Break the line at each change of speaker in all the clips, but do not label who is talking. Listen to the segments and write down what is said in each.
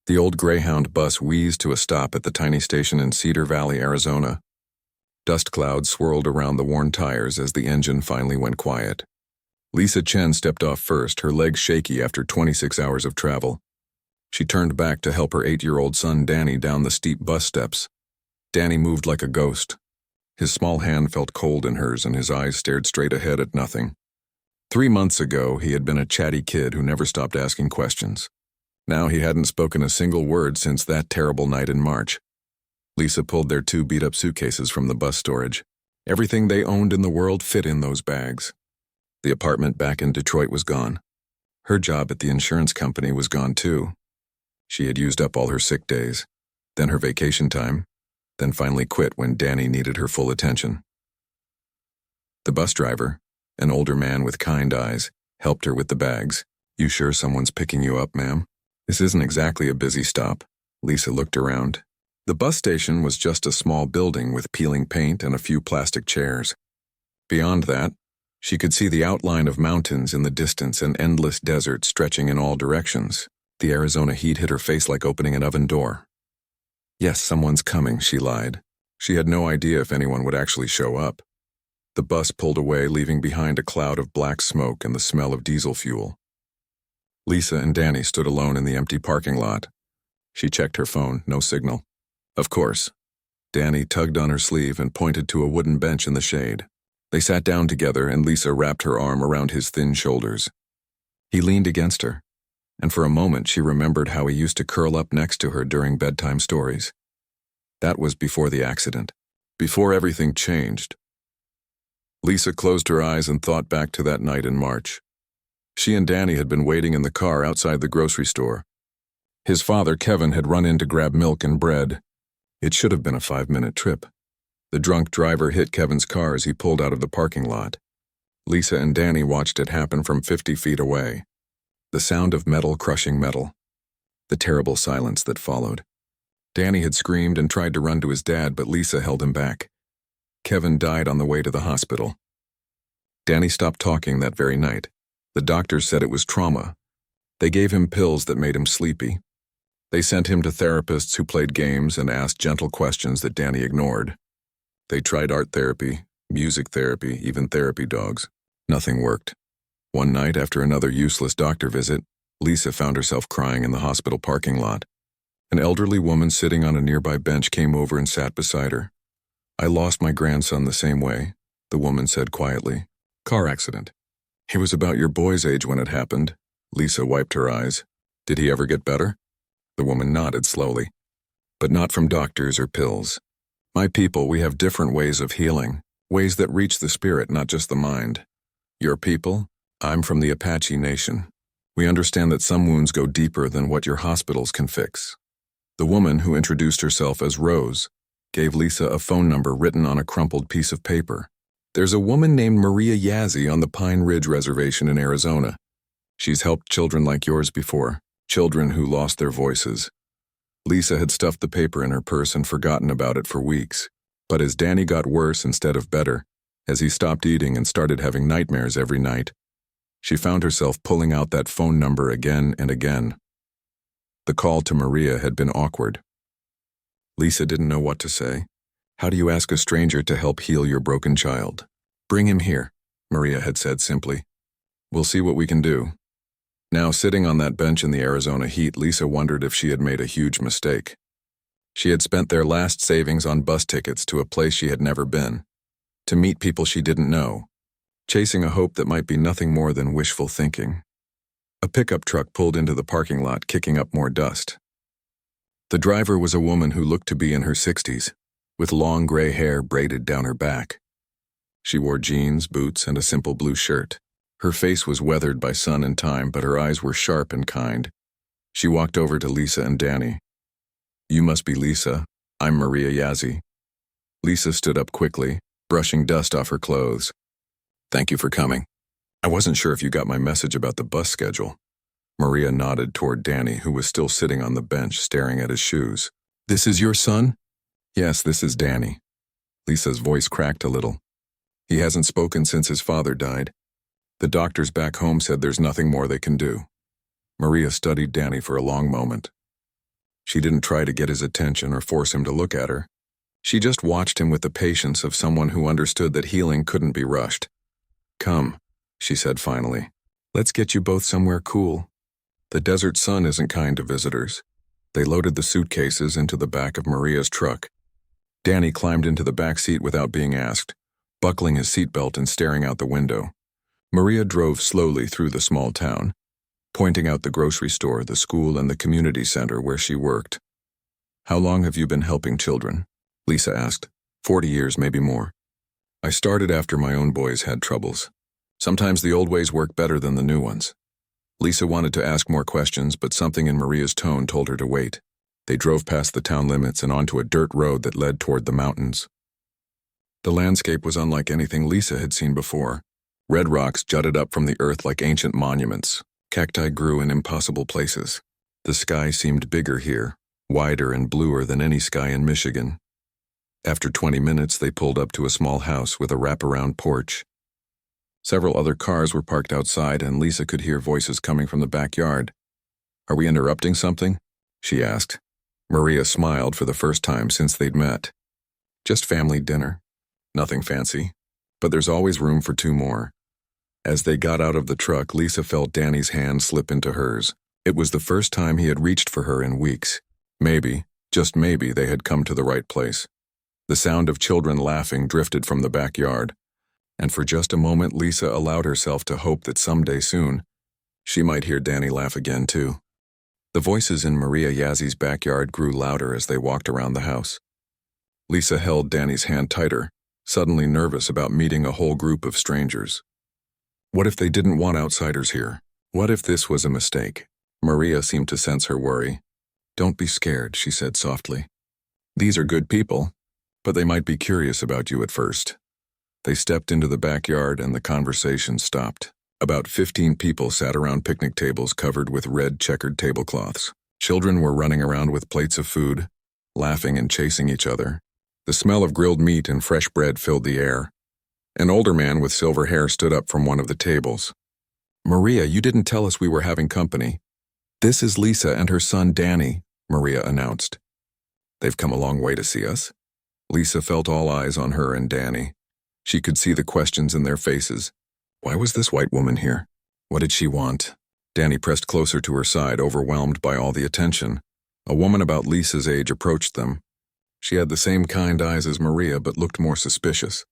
The old Greyhound bus wheezed to a stop at the tiny station in Cedar Valley, Arizona. Dust clouds swirled around the worn tires as the engine finally went quiet. Lisa Chen stepped off first, her legs shaky after 26 hours of travel. She turned back to help her 8-year-old son Danny down the steep bus steps. Danny moved like a ghost. His small hand felt cold in hers and his eyes stared straight ahead at nothing. 3 months ago, he had been a chatty kid who never stopped asking questions. Now he hadn't spoken a single word since that terrible night in March. Lisa pulled their 2 beat-up suitcases from the bus storage. Everything they owned in the world fit in those bags. The apartment back in Detroit was gone. Her job at the insurance company was gone too. She had used up all her sick days, then her vacation time, then finally quit when Danny needed her full attention. The bus driver, an older man with kind eyes, helped her with the bags. "You sure someone's picking you up, ma'am? This isn't exactly a busy stop." Lisa looked around. The bus station was just a small building with peeling paint and a few plastic chairs. Beyond that, she could see the outline of mountains in the distance and endless desert stretching in all directions. The Arizona heat hit her face like opening an oven door. "Yes, someone's coming," she lied. She had no idea if anyone would actually show up. The bus pulled away, leaving behind a cloud of black smoke and the smell of diesel fuel. Lisa and Danny stood alone in the empty parking lot. She checked her phone, no signal. Of course. Danny tugged on her sleeve and pointed to a wooden bench in the shade. They sat down together and Lisa wrapped her arm around his thin shoulders. He leaned against her, and for a moment she remembered how he used to curl up next to her during bedtime stories. That was before the accident, before everything changed. Lisa closed her eyes and thought back to that night in March. She and Danny had been waiting in the car outside the grocery store. His father, Kevin, had run in to grab milk and bread. It should have been a 5-minute trip. The drunk driver hit Kevin's car as he pulled out of the parking lot. Lisa and Danny watched it happen from 50 feet away. The sound of metal crushing metal. The terrible silence that followed. Danny had screamed and tried to run to his dad, but Lisa held him back. Kevin died on the way to the hospital. Danny stopped talking that very night. The doctors said it was trauma. They gave him pills that made him sleepy. They sent him to therapists who played games and asked gentle questions that Danny ignored. They tried art therapy, music therapy, even therapy dogs. Nothing worked. One night, after another useless doctor visit, Lisa found herself crying in the hospital parking lot. An elderly woman sitting on a nearby bench came over and sat beside her. "I lost my grandson the same way," the woman said quietly. "Car accident. He was about your boy's age when it happened." Lisa wiped her eyes. "Did he ever get better?" The woman nodded slowly. "But not from doctors or pills. My people, we have different ways of healing, ways that reach the spirit, not just the mind. Your people? I'm from the Apache Nation. We understand that some wounds go deeper than what your hospitals can fix." The woman, who introduced herself as Rose, gave Lisa a phone number written on a crumpled piece of paper. "There's a woman named Maria Yazzie on the Pine Ridge Reservation in Arizona. She's helped children like yours before, children who lost their voices." Lisa had stuffed the paper in her purse and forgotten about it for weeks. But as Danny got worse instead of better, as he stopped eating and started having nightmares every night, she found herself pulling out that phone number again and again. The call to Maria had been awkward. Lisa didn't know what to say. How do you ask a stranger to help heal your broken child? "Bring him here," Maria had said simply. "We'll see what we can do." Now, sitting on that bench in the Arizona heat, Lisa wondered if she had made a huge mistake. She had spent their last savings on bus tickets to a place she had never been, to meet people she didn't know, chasing a hope that might be nothing more than wishful thinking. A pickup truck pulled into the parking lot, kicking up more dust. The driver was a woman who looked to be in her 60s, with long gray hair braided down her back. She wore jeans, boots, and a simple blue shirt. Her face was weathered by sun and time, but her eyes were sharp and kind. She walked over to Lisa and Danny. "You must be Lisa. I'm Maria Yazzie." Lisa stood up quickly, brushing dust off her clothes. "Thank you for coming. I wasn't sure if you got my message about the bus schedule." Maria nodded toward Danny, who was still sitting on the bench staring at his shoes. "This is your son?" "Yes, this is Danny." Lisa's voice cracked a little. "He hasn't spoken since his father died. The doctors back home said there's nothing more they can do." Maria studied Danny for a long moment. She didn't try to get his attention or force him to look at her. She just watched him with the patience of someone who understood that healing couldn't be rushed. "Come," she said finally. "Let's get you both somewhere cool." The desert sun isn't kind to visitors. They loaded the suitcases into the back of Maria's truck. Danny climbed into the back seat without being asked, buckling his seatbelt and staring out the window. Maria drove slowly through the small town, pointing out the grocery store, the school, and the community center where she worked. "How long have you been helping children?" Lisa asked. 40 years, maybe more. "I started after my own boys had troubles. Sometimes the old ways work better than the new ones." Lisa wanted to ask more questions, but something in Maria's tone told her to wait. They drove past the town limits and onto a dirt road that led toward the mountains. The landscape was unlike anything Lisa had seen before. Red rocks jutted up from the earth like ancient monuments. Cacti grew in impossible places. The sky seemed bigger here, wider and bluer than any sky in Michigan. After 20 minutes, they pulled up to a small house with a wraparound porch. Several other cars were parked outside, and Lisa could hear voices coming from the backyard. "Are we interrupting something?" she asked. Maria smiled for the first time since they'd met. "Just family dinner. Nothing fancy. But there's always room for two more." As they got out of the truck, Lisa felt Danny's hand slip into hers. It was the first time he had reached for her in weeks. Maybe, just maybe, they had come to the right place. The sound of children laughing drifted from the backyard, and for just a moment Lisa allowed herself to hope that someday soon, she might hear Danny laugh again too. The voices in Maria Yazzi's backyard grew louder as they walked around the house. Lisa held Danny's hand tighter, suddenly nervous about meeting a whole group of strangers. What if they didn't want outsiders here? What if this was a mistake? Maria seemed to sense her worry. "Don't be scared," she said softly. "These are good people, but they might be curious about you at first." They stepped into the backyard and the conversation stopped. About 15 people sat around picnic tables covered with red checkered tablecloths. Children were running around with plates of food, laughing and chasing each other. The smell of grilled meat and fresh bread filled the air. An older man with silver hair stood up from one of the tables. "Maria, you didn't tell us we were having company." "This is Lisa and her son Danny," Maria announced. "They've come a long way to see us." Lisa felt all eyes on her and Danny. She could see the questions in their faces. Why was this white woman here? What did she want? Danny pressed closer to her side, overwhelmed by all the attention. A woman about Lisa's age approached them. She had the same kind eyes as Maria, but looked more suspicious.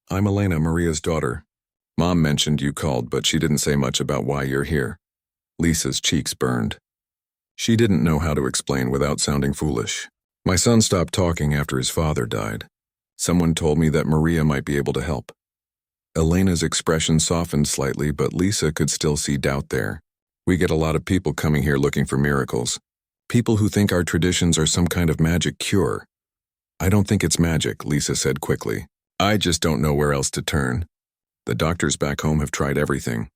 "I'm Elena, Maria's daughter. Mom mentioned you called, but she didn't say much about why you're here." Lisa's cheeks burned. She didn't know how to explain without sounding foolish. "My son stopped talking after his father died. Someone told me that Maria might be able to help." Elena's expression softened slightly, but Lisa could still see doubt there. "We get a lot of people coming here looking for miracles. People who think our traditions are some kind of magic cure." "I don't think it's magic," Lisa said quickly. "I just don't know where else to turn. The doctors back home have tried everything."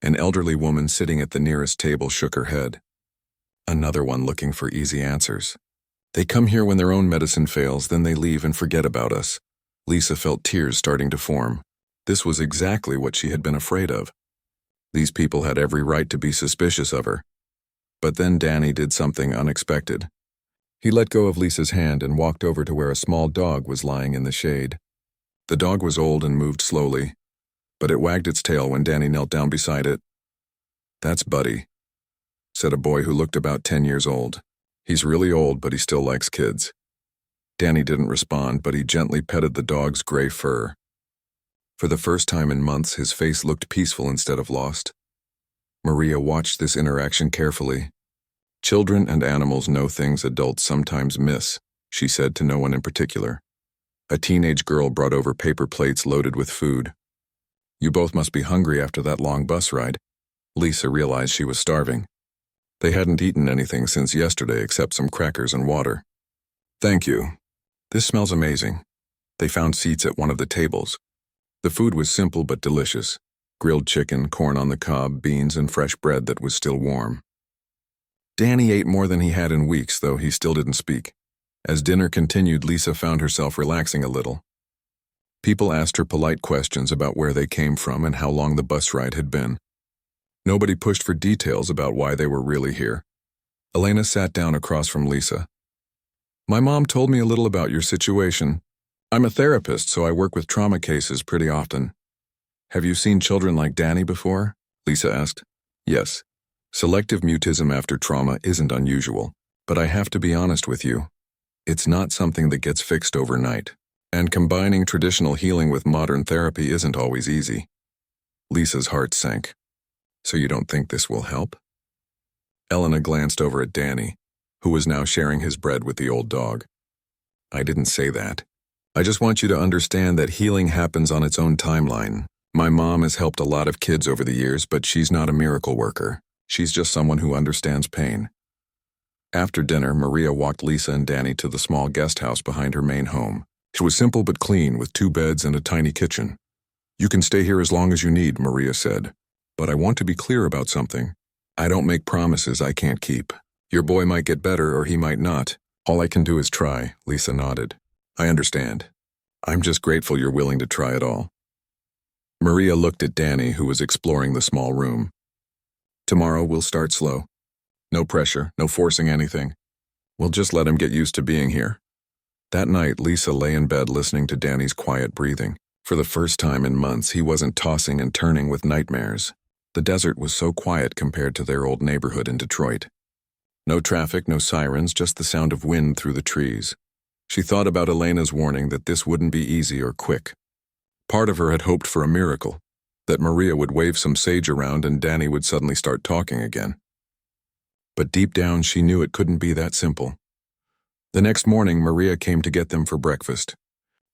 An elderly woman sitting at the nearest table shook her head. Another one looking for easy answers. "They come here when their own medicine fails, then they leave and forget about us." Lisa felt tears starting to form. This was exactly what she had been afraid of. These people had every right to be suspicious of her. But then Danny did something unexpected. He let go of Lisa's hand and walked over to where a small dog was lying in the shade. The dog was old and moved slowly, but it wagged its tail when Danny knelt down beside it. "That's Buddy," said a boy who looked about 10 years old. "He's really old, but he still likes kids." Danny didn't respond, but he gently petted the dog's gray fur. For the first time in months, his face looked peaceful instead of lost. Maria watched this interaction carefully. "Children and animals know things adults sometimes miss," she said to no one in particular. A teenage girl brought over paper plates loaded with food. "You both must be hungry after that long bus ride." Lisa realized she was starving. They hadn't eaten anything since yesterday except some crackers and water. "Thank you. This smells amazing." They found seats at one of the tables. The food was simple but delicious. Grilled chicken, corn on the cob, beans, and fresh bread that was still warm. Danny ate more than he had in weeks, though he still didn't speak. As dinner continued, Lisa found herself relaxing a little. People asked her polite questions about where they came from and how long the bus ride had been. Nobody pushed for details about why they were really here. Elena sat down across from Lisa. My mom told me a little about your situation. I'm a therapist, so I work with trauma cases pretty often. Have you seen children like Danny before? Lisa asked. Yes. Selective mutism after trauma isn't unusual, but I have to be honest with you. It's not something that gets fixed overnight, and combining traditional healing with modern therapy isn't always easy. Lisa's heart sank. So you don't think this will help? Elena glanced over at Danny, who was now sharing his bread with the old dog. I didn't say that. I just want you to understand that healing happens on its own timeline. My mom has helped a lot of kids over the years, but she's not a miracle worker. She's just someone who understands pain. After dinner, Maria walked Lisa and Danny to the small guest house behind her main home. It was simple but clean, with 2 beds and a tiny kitchen. You can stay here as long as you need, Maria said. But I want to be clear about something. I don't make promises I can't keep. Your boy might get better or he might not. All I can do is try, Lisa nodded. I understand. I'm just grateful you're willing to try it all. Maria looked at Danny, who was exploring the small room. Tomorrow we'll start slow. No pressure, no forcing anything. We'll just let him get used to being here. That night, Lisa lay in bed listening to Danny's quiet breathing. For the first time in months, he wasn't tossing and turning with nightmares. The desert was so quiet compared to their old neighborhood in Detroit. No traffic, no sirens, just the sound of wind through the trees. She thought about Elena's warning that this wouldn't be easy or quick. Part of her had hoped for a miracle, that Maria would wave some sage around and Danny would suddenly start talking again. But deep down, she knew it couldn't be that simple. The next morning, Maria came to get them for breakfast.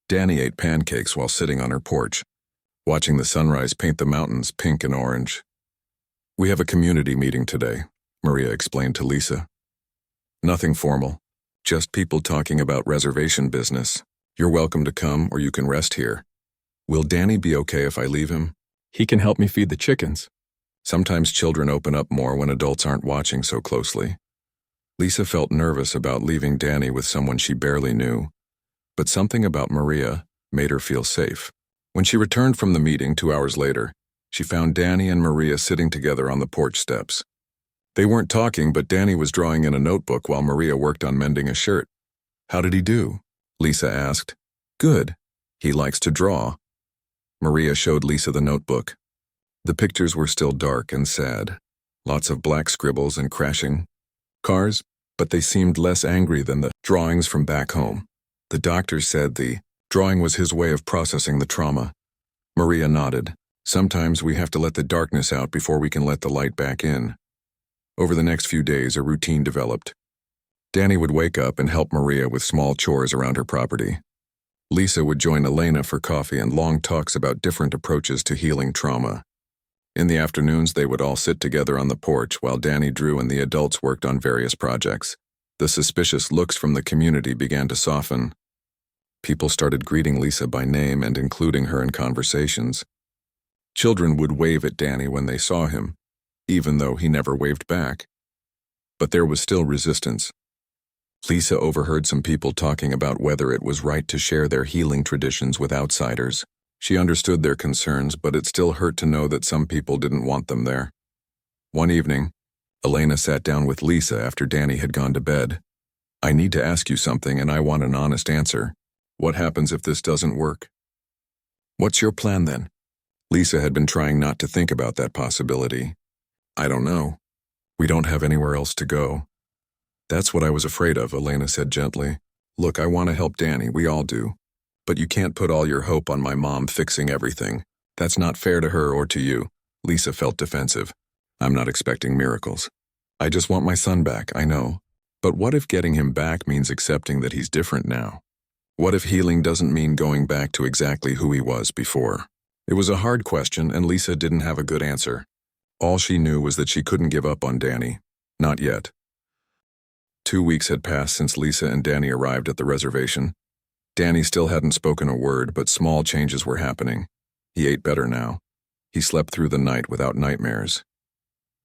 Danny ate pancakes while sitting on her porch, watching the sunrise paint the mountains pink and orange. We have a community meeting today, Maria explained to Lisa. Nothing formal, just people talking about reservation business. You're welcome to come or you can rest here. Will Danny be okay if I leave him? He can help me feed the chickens. Sometimes children open up more when adults aren't watching so closely. Lisa felt nervous about leaving Danny with someone she barely knew, but something about Maria made her feel safe. When she returned from the meeting 2 hours later, she found Danny and Maria sitting together on the porch steps. They weren't talking, but Danny was drawing in a notebook while Maria worked on mending a shirt. How did he do? Lisa asked. Good. He likes to draw. Maria showed Lisa the notebook. The pictures were still dark and sad. Lots of black scribbles and crashing cars, but they seemed less angry than the drawings from back home. The doctor said the drawing was his way of processing the trauma. Maria nodded. Sometimes we have to let the darkness out before we can let the light back in. Over the next few days, a routine developed. Danny would wake up and help Maria with small chores around her property. Lisa would join Elena for coffee and long talks about different approaches to healing trauma. In the afternoons, they would all sit together on the porch while Danny drew and the adults worked on various projects. The suspicious looks from the community began to soften. People started greeting Lisa by name and including her in conversations. Children would wave at Danny when they saw him, even though he never waved back. But there was still resistance. Lisa overheard some people talking about whether it was right to share their healing traditions with outsiders. She understood their concerns, but it still hurt to know that some people didn't want them there. One evening, Elena sat down with Lisa after Danny had gone to bed. I need to ask you something and I want an honest answer. What happens if this doesn't work? What's your plan then? Lisa had been trying not to think about that possibility. I don't know. We don't have anywhere else to go. That's what I was afraid of, Elena said gently. Look, I want to help Danny, we all do. But you can't put all your hope on my mom fixing everything. That's not fair to her or to you. Lisa felt defensive. I'm not expecting miracles. I just want my son back, I know. But what if getting him back means accepting that he's different now? What if healing doesn't mean going back to exactly who he was before? It was a hard question, and Lisa didn't have a good answer. All she knew was that she couldn't give up on Danny. Not yet. 2 weeks had passed since Lisa and Danny arrived at the reservation. Danny still hadn't spoken a word, but small changes were happening. He ate better now. He slept through the night without nightmares.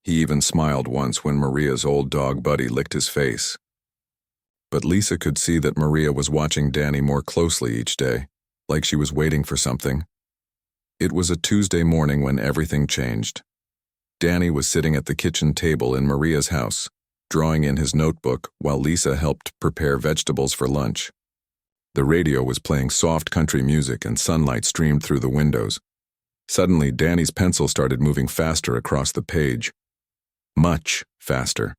He even smiled once when Maria's old dog Buddy licked his face. But Lisa could see that Maria was watching Danny more closely each day, like she was waiting for something. It was a Tuesday morning when everything changed. Danny was sitting at the kitchen table in Maria's house, drawing in his notebook while Lisa helped prepare vegetables for lunch. The radio was playing soft country music and sunlight streamed through the windows. Suddenly, Danny's pencil started moving faster across the page. Much faster.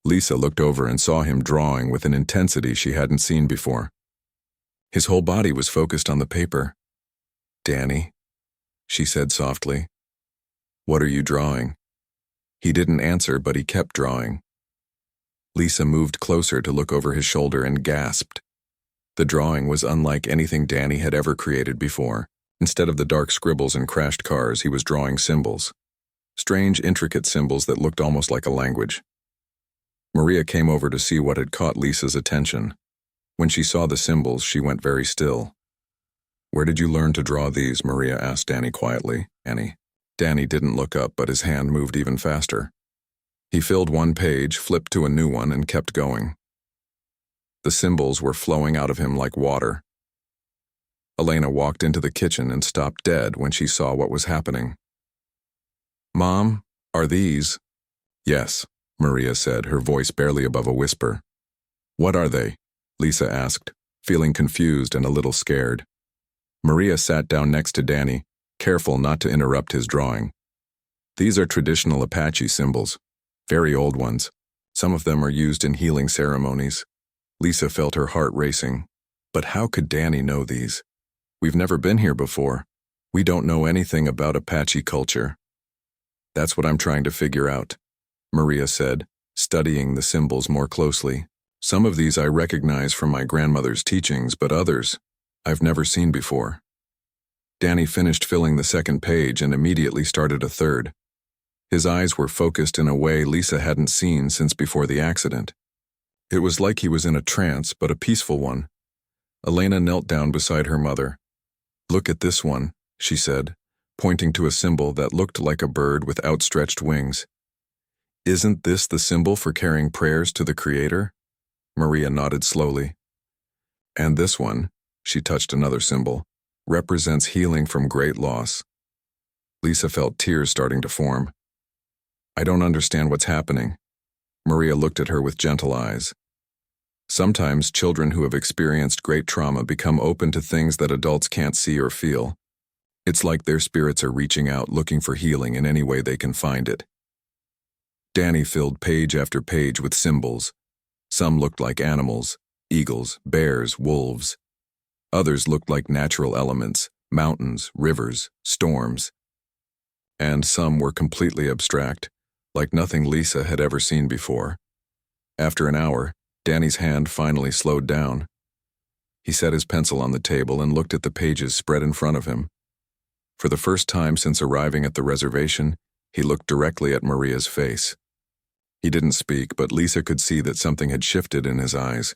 Lisa looked over and saw him drawing with an intensity she hadn't seen before. His whole body was focused on the paper. "Danny," she said softly, "what are you drawing?" He didn't answer, but he kept drawing. Lisa moved closer to look over his shoulder and gasped. The drawing was unlike anything Danny had ever created before. Instead of the dark scribbles and crashed cars, he was drawing symbols. Strange, intricate symbols that looked almost like a language. Maria came over to see what had caught Lisa's attention. When she saw the symbols, she went very still. "Where did you learn to draw these?" Maria asked Danny quietly. Danny didn't look up, but his hand moved even faster. He filled one page, flipped to a new one, and kept going. The symbols were flowing out of him like water. Elena walked into the kitchen and stopped dead when she saw what was happening. "Mom, are these?" "Yes," Maria said, her voice barely above a whisper. "What are they?" Lisa asked, feeling confused and a little scared. Maria sat down next to Danny, careful not to interrupt his drawing. "These are traditional Apache symbols, very old ones. Some of them are used in healing ceremonies." Lisa felt her heart racing. But how could Danny know these? "We've never been here before. We don't know anything about Apache culture." "That's what I'm trying to figure out," Maria said, studying the symbols more closely. "Some of these I recognize from my grandmother's teachings, but others I've never seen before." Danny finished filling the second page and immediately started a third. His eyes were focused in a way Lisa hadn't seen since before the accident. It was like he was in a trance, but a peaceful one. Elena knelt down beside her mother. "Look at this one," she said, pointing to a symbol that looked like a bird with outstretched wings. "Isn't this the symbol for carrying prayers to the Creator?" Maria nodded slowly. "And this one," she touched another symbol, "represents healing from great loss." Lisa felt tears starting to form. "I don't understand what's happening." Maria looked at her with gentle eyes. "Sometimes children who have experienced great trauma become open to things that adults can't see or feel. It's like their spirits are reaching out, looking for healing in any way they can find it." Danny filled page after page with symbols. Some looked like animals, eagles, bears, wolves. Others looked like natural elements, mountains, rivers, storms. And some were completely abstract, like nothing Lisa had ever seen before. After an hour, Danny's hand finally slowed down. He set his pencil on the table and looked at the pages spread in front of him. For the first time since arriving at the reservation, he looked directly at Maria's face. He didn't speak, but Lisa could see that something had shifted in his eyes.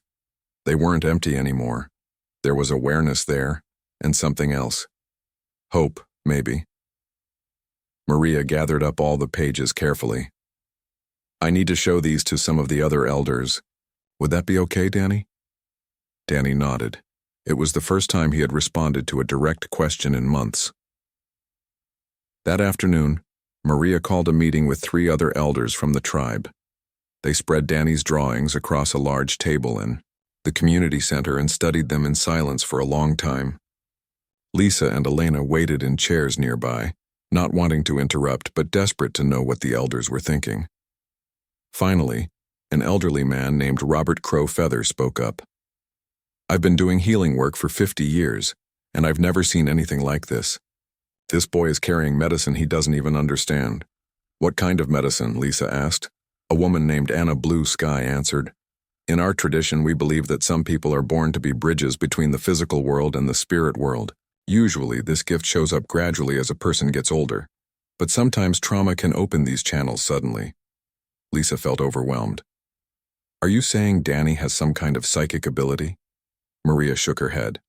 They weren't empty anymore. There was awareness there, and something else. Hope, maybe. Maria gathered up all the pages carefully. "I need to show these to some of the other elders. Would that be okay, Danny?" Danny nodded. It was the first time he had responded to a direct question in months. That afternoon, Maria called a meeting with 3 other elders from the tribe. They spread Danny's drawings across a large table in the community center and studied them in silence for a long time. Lisa and Elena waited in chairs nearby, not wanting to interrupt but desperate to know what the elders were thinking. Finally, an elderly man named Robert Crow Feather spoke up. "I've been doing healing work for 50 years, and I've never seen anything like this. This boy is carrying medicine he doesn't even understand." "What kind of medicine?" Lisa asked. A woman named Anna Blue Sky answered. "In our tradition, we believe that some people are born to be bridges between the physical world and the spirit world. Usually, this gift shows up gradually as a person gets older, but sometimes trauma can open these channels suddenly." Lisa felt overwhelmed. "Are you saying Danny has some kind of psychic ability?" Maria shook her head.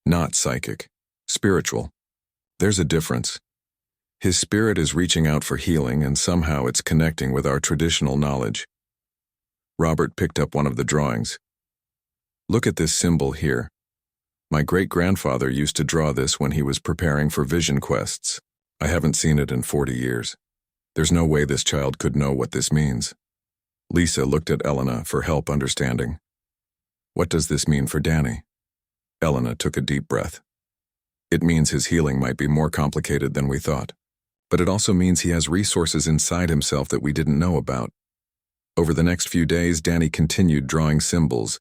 "Not psychic. Spiritual. There's a difference. His spirit is reaching out for healing, and somehow it's connecting with our traditional knowledge." Robert picked up one of the drawings. "Look at this symbol here. My great-grandfather used to draw this when he was preparing for vision quests. I haven't seen it in 40 years. There's no way this child could know what this means." Lisa looked at Elena for help understanding. What does this mean for Danny? Elena took a deep breath. It means his healing might be more complicated than we thought. But it also means he has resources inside himself that we didn't know about. Over the next few days, Danny continued drawing symbols,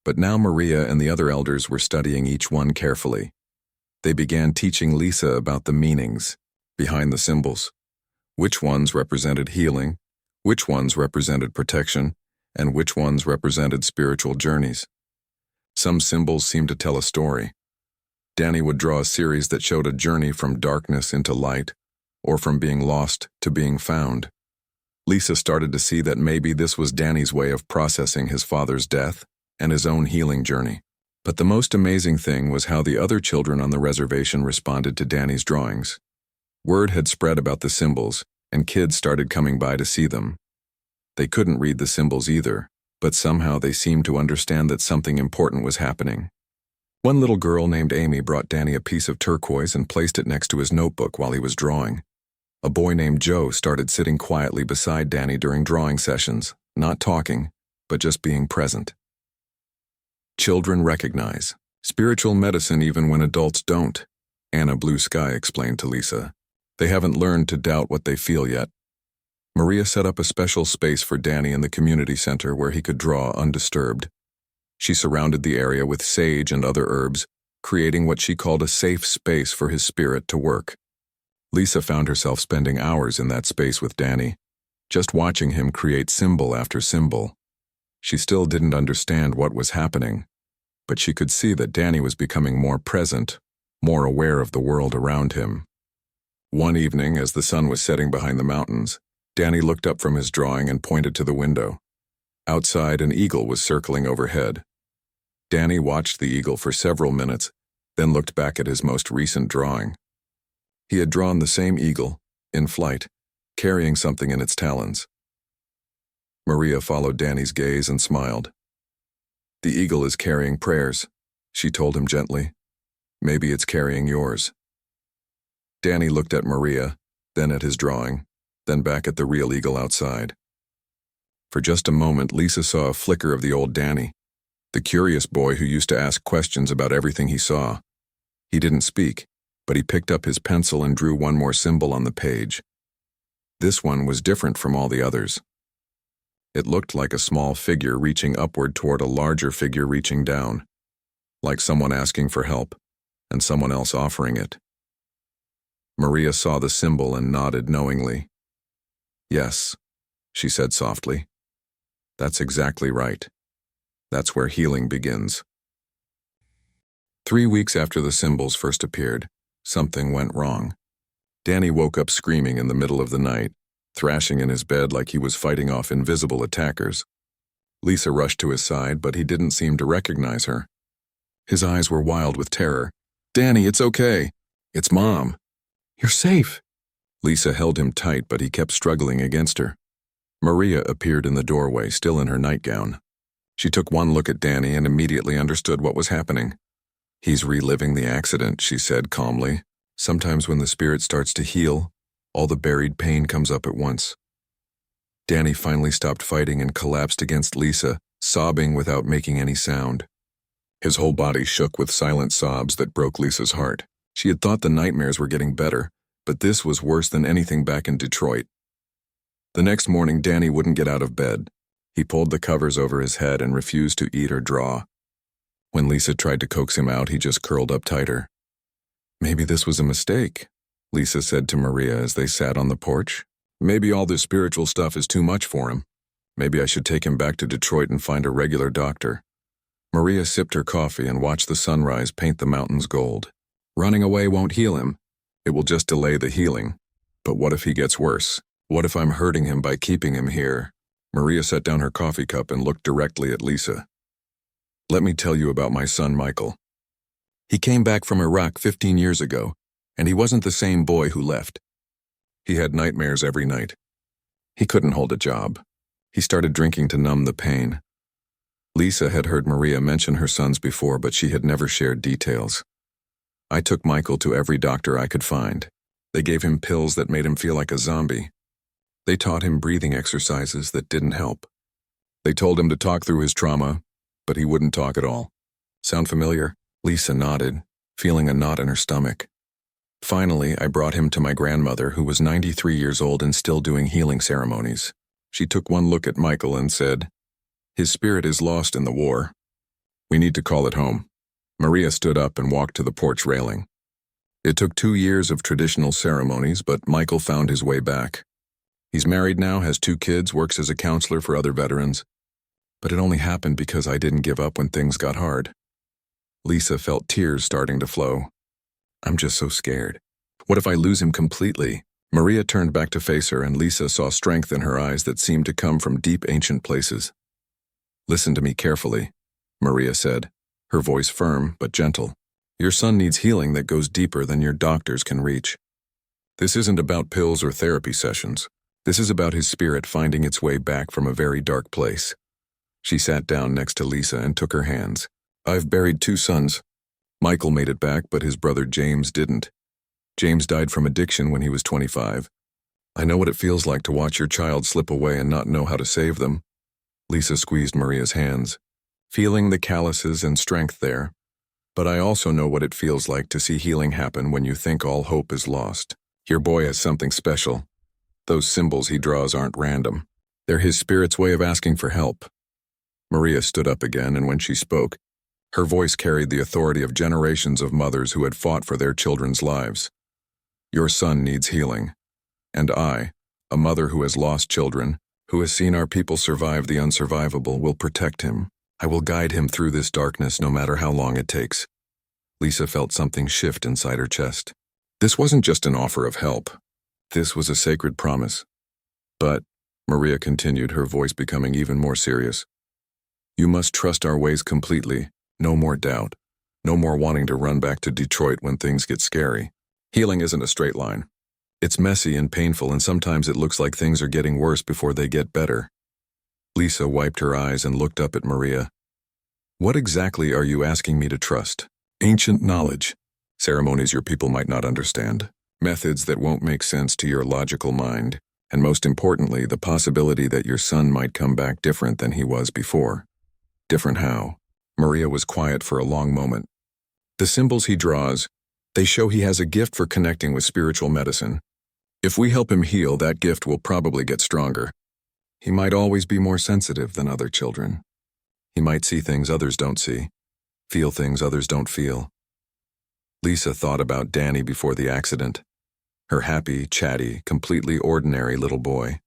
but now Maria and the other elders were studying each one carefully. They began teaching Lisa about the meanings behind the symbols, which ones represented healing, which ones represented protection, and which ones represented spiritual journeys. Some symbols seemed to tell a story. Danny would draw a series that showed a journey from darkness into light, or from being lost to being found. Lisa started to see that maybe this was Danny's way of processing his father's death and his own healing journey. But the most amazing thing was how the other children on the reservation responded to Danny's drawings. Word had spread about the symbols, and kids started coming by to see them. They couldn't read the symbols either, but somehow they seemed to understand that something important was happening. One little girl named Amy brought Danny a piece of turquoise and placed it next to his notebook while he was drawing. A boy named Joe started sitting quietly beside Danny during drawing sessions, not talking, but just being present. Children recognize spiritual medicine even when adults don't, Anna Blue Sky explained to Lisa. They haven't learned to doubt what they feel yet. Maria set up a special space for Danny in the community center where he could draw undisturbed. She surrounded the area with sage and other herbs, creating what she called a safe space for his spirit to work. Lisa found herself spending hours in that space with Danny, just watching him create symbol after symbol. She still didn't understand what was happening, but she could see that Danny was becoming more present, more aware of the world around him. One evening, as the sun was setting behind the mountains, Danny looked up from his drawing and pointed to the window. Outside, an eagle was circling overhead. Danny watched the eagle for several minutes, then looked back at his most recent drawing. He had drawn the same eagle, in flight, carrying something in its talons. Maria followed Danny's gaze and smiled. The eagle is carrying prayers, she told him gently. Maybe it's carrying yours. Danny looked at Maria, then at his drawing, then back at the real eagle outside. For just a moment, Lisa saw a flicker of the old Danny, the curious boy who used to ask questions about everything he saw. He didn't speak, but he picked up his pencil and drew one more symbol on the page. This one was different from all the others. It looked like a small figure reaching upward toward a larger figure reaching down, like someone asking for help, and someone else offering it. Maria saw the symbol and nodded knowingly. Yes, she said softly. That's exactly right. That's where healing begins. 3 weeks after the symbols first appeared, something went wrong. Danny woke up screaming in the middle of the night, thrashing in his bed like he was fighting off invisible attackers. Lisa rushed to his side, but he didn't seem to recognize her. His eyes were wild with terror. Danny, it's okay. It's Mom. You're safe. Lisa held him tight, but he kept struggling against her. Maria appeared in the doorway, still in her nightgown. She took one look at Danny and immediately understood what was happening. He's reliving the accident, she said calmly. Sometimes when the spirit starts to heal, all the buried pain comes up at once. Danny finally stopped fighting and collapsed against Lisa, sobbing without making any sound. His whole body shook with silent sobs that broke Lisa's heart. She had thought the nightmares were getting better, but this was worse than anything back in Detroit. The next morning, Danny wouldn't get out of bed. He pulled the covers over his head and refused to eat or draw. When Lisa tried to coax him out, he just curled up tighter. Maybe this was a mistake, Lisa said to Maria as they sat on the porch. Maybe all this spiritual stuff is too much for him. Maybe I should take him back to Detroit and find a regular doctor. Maria sipped her coffee and watched the sunrise paint the mountains gold. Running away won't heal him. It will just delay the healing. But what if he gets worse? What if I'm hurting him by keeping him here? Maria set down her coffee cup and looked directly at Lisa. Let me tell you about my son, Michael. He came back from Iraq 15 years ago, and he wasn't the same boy who left. He had nightmares every night. He couldn't hold a job. He started drinking to numb the pain. Lisa had heard Maria mention her sons before, but she had never shared details. I took Michael to every doctor I could find. They gave him pills that made him feel like a zombie. They taught him breathing exercises that didn't help. They told him to talk through his trauma, but he wouldn't talk at all. Sound familiar? Lisa nodded, feeling a knot in her stomach. Finally, I brought him to my grandmother, who was 93 years old and still doing healing ceremonies. She took one look at Michael and said, "His spirit is lost in the war. We need to call it home." Maria stood up and walked to the porch railing. It took 2 years of traditional ceremonies, but Michael found his way back. He's married now, has 2 kids, works as a counselor for other veterans. But it only happened because I didn't give up when things got hard. Lisa felt tears starting to flow. I'm just so scared. What if I lose him completely? Maria turned back to face her, and Lisa saw strength in her eyes that seemed to come from deep ancient places. Listen to me carefully, Maria said, her voice firm but gentle. Your son needs healing that goes deeper than your doctors can reach. This isn't about pills or therapy sessions. This is about his spirit finding its way back from a very dark place. She sat down next to Lisa and took her hands. I've buried 2 sons. Michael made it back, but his brother James didn't. James died from addiction when he was 25. I know what it feels like to watch your child slip away and not know how to save them. Lisa squeezed Maria's hands, feeling the calluses and strength there. But I also know what it feels like to see healing happen when you think all hope is lost. Your boy has something special. Those symbols he draws aren't random. They're his spirit's way of asking for help. Maria stood up again, and when she spoke, her voice carried the authority of generations of mothers who had fought for their children's lives. Your son needs healing. And I, a mother who has lost children, who has seen our people survive the unsurvivable, will protect him. I will guide him through this darkness no matter how long it takes. Lisa felt something shift inside her chest. This wasn't just an offer of help. This was a sacred promise. But, Maria continued, her voice becoming even more serious, you must trust our ways completely. No more doubt. No more wanting to run back to Detroit when things get scary. Healing isn't a straight line. It's messy and painful, and sometimes it looks like things are getting worse before they get better. Lisa wiped her eyes and looked up at Maria. What exactly are you asking me to trust? Ancient knowledge. Ceremonies your people might not understand. Methods that won't make sense to your logical mind. And most importantly, the possibility that your son might come back different than he was before. Different how? Maria was quiet for a long moment. The symbols he draws, they show he has a gift for connecting with spiritual medicine. If we help him heal, that gift will probably get stronger. He might always be more sensitive than other children. He might see things others don't see, feel things others don't feel. Lisa thought about Danny before the accident. Her happy, chatty, completely ordinary little boy.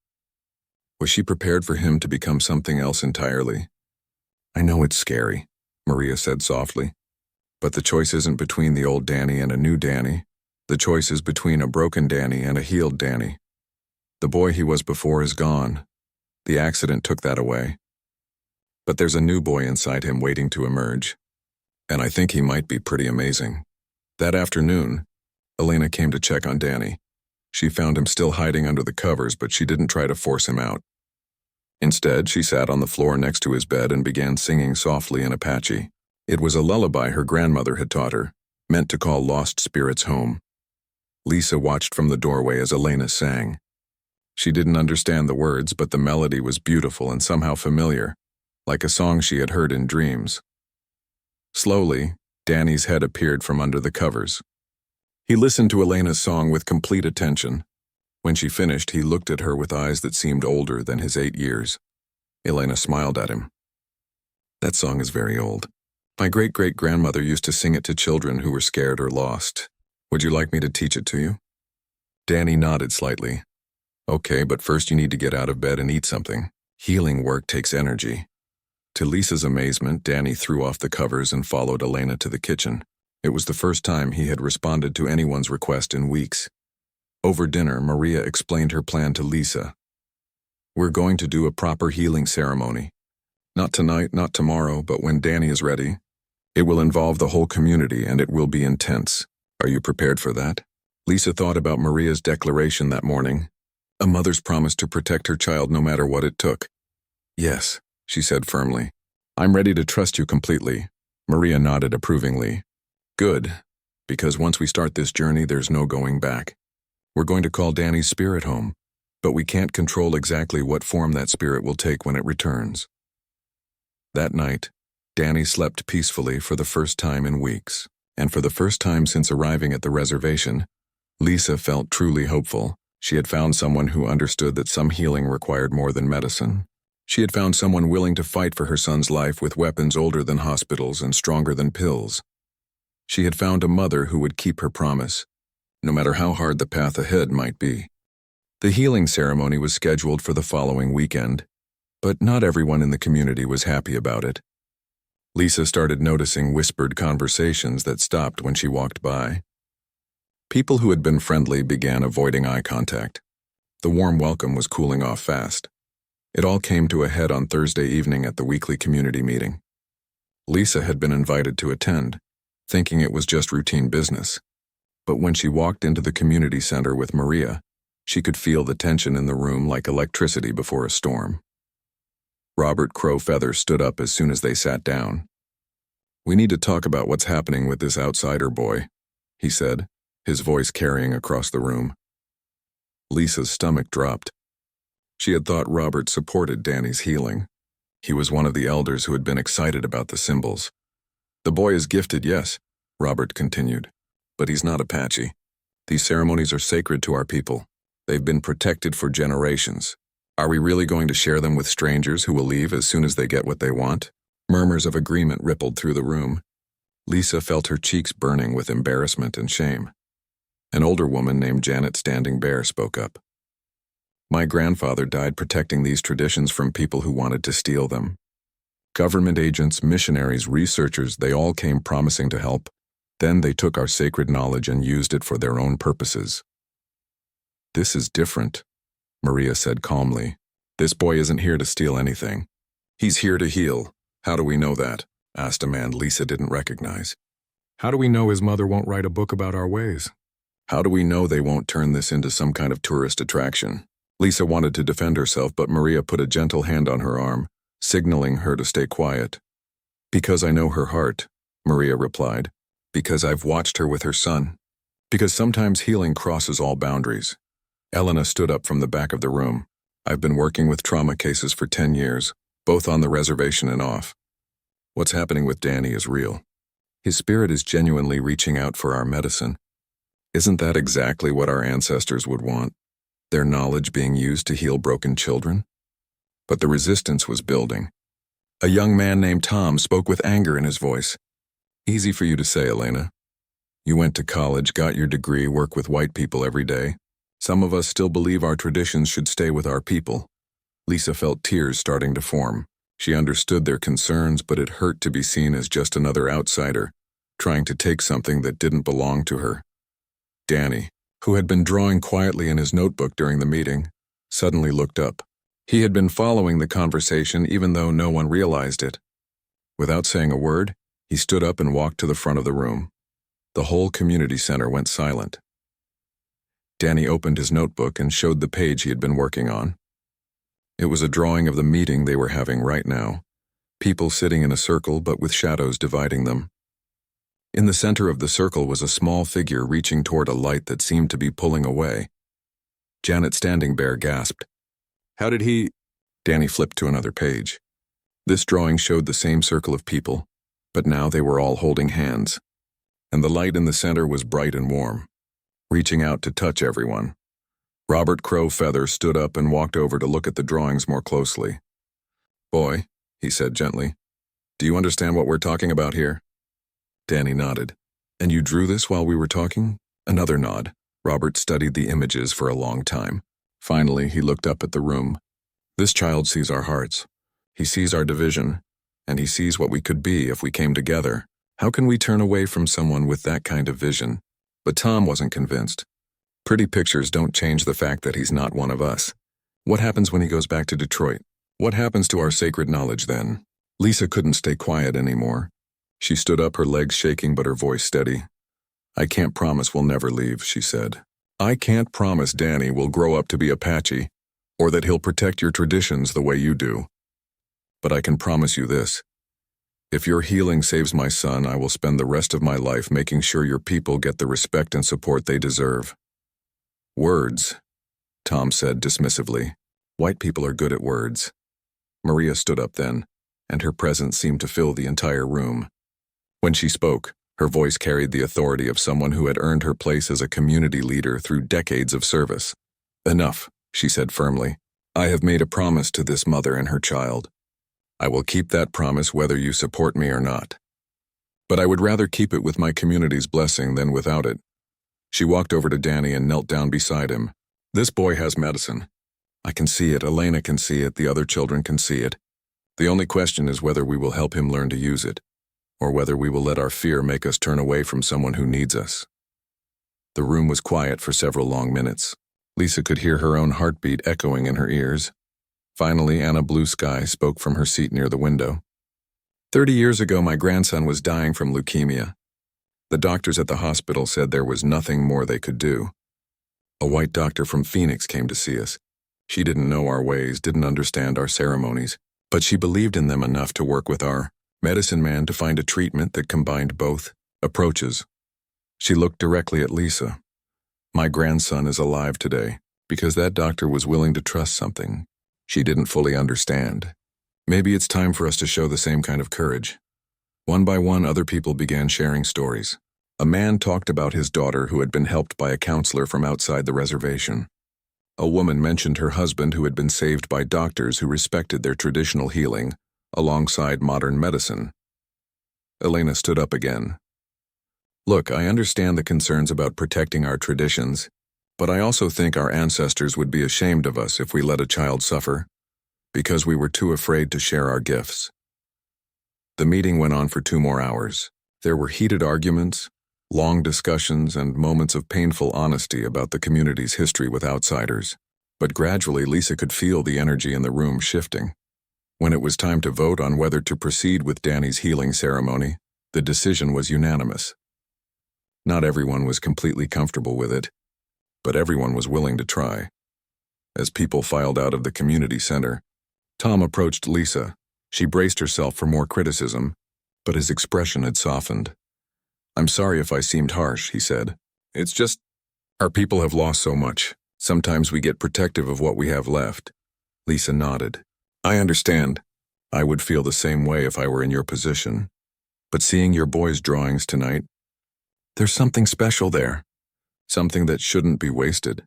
Was she prepared for him to become something else entirely? I know it's scary, Maria said softly. But the choice isn't between the old Danny and a new Danny. The choice is between a broken Danny and a healed Danny. The boy he was before is gone. The accident took that away. But there's a new boy inside him waiting to emerge. And I think he might be pretty amazing. That afternoon, Elena came to check on Danny. She found him still hiding under the covers, but she didn't try to force him out. Instead, she sat on the floor next to his bed and began singing softly in Apache. It was a lullaby her grandmother had taught her, meant to call lost spirits home. Lisa watched from the doorway as Elena sang. She didn't understand the words, but the melody was beautiful and somehow familiar, like a song she had heard in dreams. Slowly, Danny's head appeared from under the covers. He listened to Elena's song with complete attention. When she finished, he looked at her with eyes that seemed older than his 8 years. Elena smiled at him. That song is very old. My great-great-grandmother used to sing it to children who were scared or lost. Would you like me to teach it to you? Danny nodded slightly. Okay, but first you need to get out of bed and eat something. Healing work takes energy. To Lisa's amazement, Danny threw off the covers and followed Elena to the kitchen. It was the first time he had responded to anyone's request in weeks. Over dinner, Maria explained her plan to Lisa. We're going to do a proper healing ceremony. Not tonight, not tomorrow, but when Danny is ready. It will involve the whole community, and it will be intense. Are you prepared for that? Lisa thought about Maria's declaration that morning. A mother's promise to protect her child no matter what it took. Yes, she said firmly. I'm ready to trust you completely. Maria nodded approvingly. Good, because once we start this journey, there's no going back. We're going to call Danny's spirit home, but we can't control exactly what form that spirit will take when it returns. That night, Danny slept peacefully for the first time in weeks. And for the first time since arriving at the reservation, Lisa felt truly hopeful. She had found someone who understood that some healing required more than medicine. She had found someone willing to fight for her son's life with weapons older than hospitals and stronger than pills. She had found a mother who would keep her promise, no matter how hard the path ahead might be. The healing ceremony was scheduled for the following weekend, but not everyone in the community was happy about it. Lisa started noticing whispered conversations that stopped when she walked by. People who had been friendly began avoiding eye contact. The warm welcome was cooling off fast. It all came to a head on Thursday evening at the weekly community meeting. Lisa had been invited to attend, thinking it was just routine business. But when she walked into the community center with Maria, she could feel the tension in the room like electricity before a storm. Robert Crowfeather stood up as soon as they sat down. "We need to talk about what's happening with this outsider boy," he said, his voice carrying across the room. Lisa's stomach dropped. She had thought Robert supported Danny's healing. He was one of the elders who had been excited about the symbols. "The boy is gifted, yes," Robert continued, "but he's not Apache. These ceremonies are sacred to our people. They've been protected for generations. Are we really going to share them with strangers who will leave as soon as they get what they want?" Murmurs of agreement rippled through the room. Lisa felt her cheeks burning with embarrassment and shame. An older woman named Janet Standing Bear spoke up. "My grandfather died protecting these traditions from people who wanted to steal them. Government agents, missionaries, researchers, they all came promising to help. Then they took our sacred knowledge and used it for their own purposes." "This is different," Maria said calmly. "This boy isn't here to steal anything. He's here to heal." "How do we know that?" asked a man Lisa didn't recognize. "How do we know his mother won't write a book about our ways? How do we know they won't turn this into some kind of tourist attraction?" Lisa wanted to defend herself, but Maria put a gentle hand on her arm, signaling her to stay quiet. "Because I know her heart," Maria replied. "Because I've watched her with her son. Because sometimes healing crosses all boundaries." Elena stood up from the back of the room. "I've been working with trauma cases for 10 years, both on the reservation and off. What's happening with Danny is real. His spirit is genuinely reaching out for our medicine. Isn't that exactly what our ancestors would want? Their knowledge being used to heal broken children?" But the resistance was building. A young man named Tom spoke with anger in his voice. "Easy for you to say, Elena. You went to college, got your degree, work with white people every day. Some of us still believe our traditions should stay with our people." Lisa felt tears starting to form. She understood their concerns, but it hurt to be seen as just another outsider, trying to take something that didn't belong to her. Danny, who had been drawing quietly in his notebook during the meeting, suddenly looked up. He had been following the conversation even though no one realized it. Without saying a word, he stood up and walked to the front of the room. The whole community center went silent. Danny opened his notebook and showed the page he had been working on. It was a drawing of the meeting they were having right now. People sitting in a circle but with shadows dividing them. In the center of the circle was a small figure reaching toward a light that seemed to be pulling away. Janet Standing Bear gasped. "How did he—" Danny flipped to another page. This drawing showed the same circle of people, but now they were all holding hands. And the light in the center was bright and warm, reaching out to touch everyone. Robert Crowfeather stood up and walked over to look at the drawings more closely. "Boy," he said gently, "do you understand what we're talking about here?" Danny nodded. "And you drew this while we were talking?" Another nod. Robert studied the images for a long time. Finally, he looked up at the room. "This child sees our hearts. He sees our division, and he sees what we could be if we came together. How can we turn away from someone with that kind of vision?" But Tom wasn't convinced. "Pretty pictures don't change the fact that he's not one of us. What happens when he goes back to Detroit? What happens to our sacred knowledge then?" Lisa couldn't stay quiet anymore. She stood up, her legs shaking but her voice steady. "I can't promise we'll never leave," she said. "I can't promise Danny will grow up to be Apache, or that he'll protect your traditions the way you do. But I can promise you this. If your healing saves my son, I will spend the rest of my life making sure your people get the respect and support they deserve." "Words," Tom said dismissively. "White people are good at words." Maria stood up then. and her presence seemed to fill the entire room. When she spoke, her voice carried the authority of someone who had earned her place as a community leader through decades of service. "Enough," she said firmly. "I have made a promise to this mother and her child. I will keep that promise whether you support me or not. But I would rather keep it with my community's blessing than without it." She walked over to Danny and knelt down beside him. "This boy has medicine. I can see it, Elena can see it, the other children can see it. The only question is whether we will help him learn to use it, or whether we will let our fear make us turn away from someone who needs us." The room was quiet for several long minutes. Lisa could hear her own heartbeat echoing in her ears. Finally, Anna Blue Sky spoke from her seat near the window. 30 years ago, my grandson was dying from leukemia. The doctors at the hospital said there was nothing more they could do. A white doctor from Phoenix came to see us. She didn't know our ways, didn't understand our ceremonies, but she believed in them enough to work with our medicine man to find a treatment that combined both approaches. She looked directly at Lisa. "My grandson is alive today because that doctor was willing to trust something she didn't fully understand. Maybe it's time for us to show the same kind of courage." One by one, other people began sharing stories. A man talked about his daughter who had been helped by a counselor from outside the reservation. A woman mentioned her husband who had been saved by doctors who respected their traditional healing alongside modern medicine. Elena stood up again. "Look, I understand the concerns about protecting our traditions, but I also think our ancestors would be ashamed of us if we let a child suffer, because we were too afraid to share our gifts." The meeting went on for 2 more hours. There were heated arguments, long discussions, and moments of painful honesty about the community's history with outsiders. But gradually, Lisa could feel the energy in the room shifting. When it was time to vote on whether to proceed with Danny's healing ceremony, the decision was unanimous. Not everyone was completely comfortable with it, but everyone was willing to try. As people filed out of the community center, Tom approached Lisa. She braced herself for more criticism, but his expression had softened. "I'm sorry if I seemed harsh," he said. "It's just, our people have lost so much. Sometimes we get protective of what we have left." Lisa nodded. "I understand. I would feel the same way if I were in your position. But seeing your boys' drawings tonight, there's something special there. Something that shouldn't be wasted."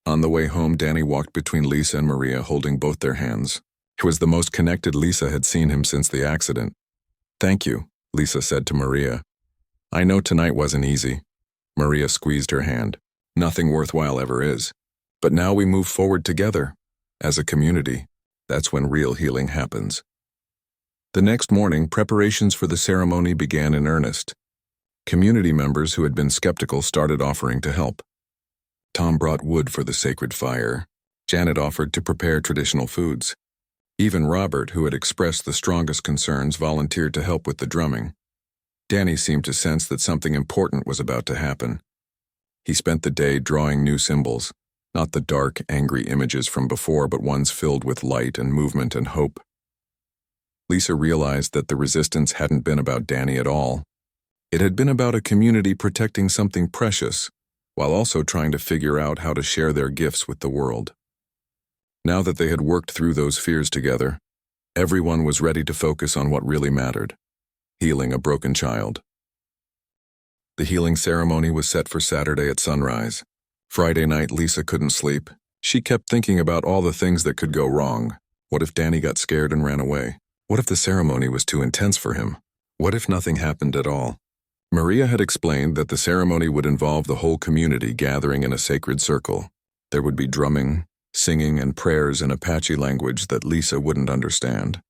On the way home, Danny walked between Lisa and Maria, holding both their hands. It was the most connected Lisa had seen him since the accident. "Thank you," Lisa said to Maria. "I know tonight wasn't easy." Maria squeezed her hand. "Nothing worthwhile ever is. But now we move forward together. As a community, that's when real healing happens." The next morning, preparations for the ceremony began in earnest. Community members who had been skeptical started offering to help. Tom brought wood for the sacred fire. Janet offered to prepare traditional foods. Even Robert, who had expressed the strongest concerns, volunteered to help with the drumming. Danny seemed to sense that something important was about to happen. He spent the day drawing new symbols, not the dark, angry images from before, but ones filled with light and movement and hope. Lisa realized that the resistance hadn't been about Danny at all. It had been about a community protecting something precious, while also trying to figure out how to share their gifts with the world. Now that they had worked through those fears together, everyone was ready to focus on what really mattered: healing a broken child. The healing ceremony was set for Saturday at sunrise. Friday night, Lisa couldn't sleep. She kept thinking about all the things that could go wrong. What if Danny got scared and ran away? What if the ceremony was too intense for him? What if nothing happened at all? Maria had explained that the ceremony would involve the whole community gathering in a sacred circle. There would be drumming, singing, and prayers in Apache language that Lisa wouldn't understand.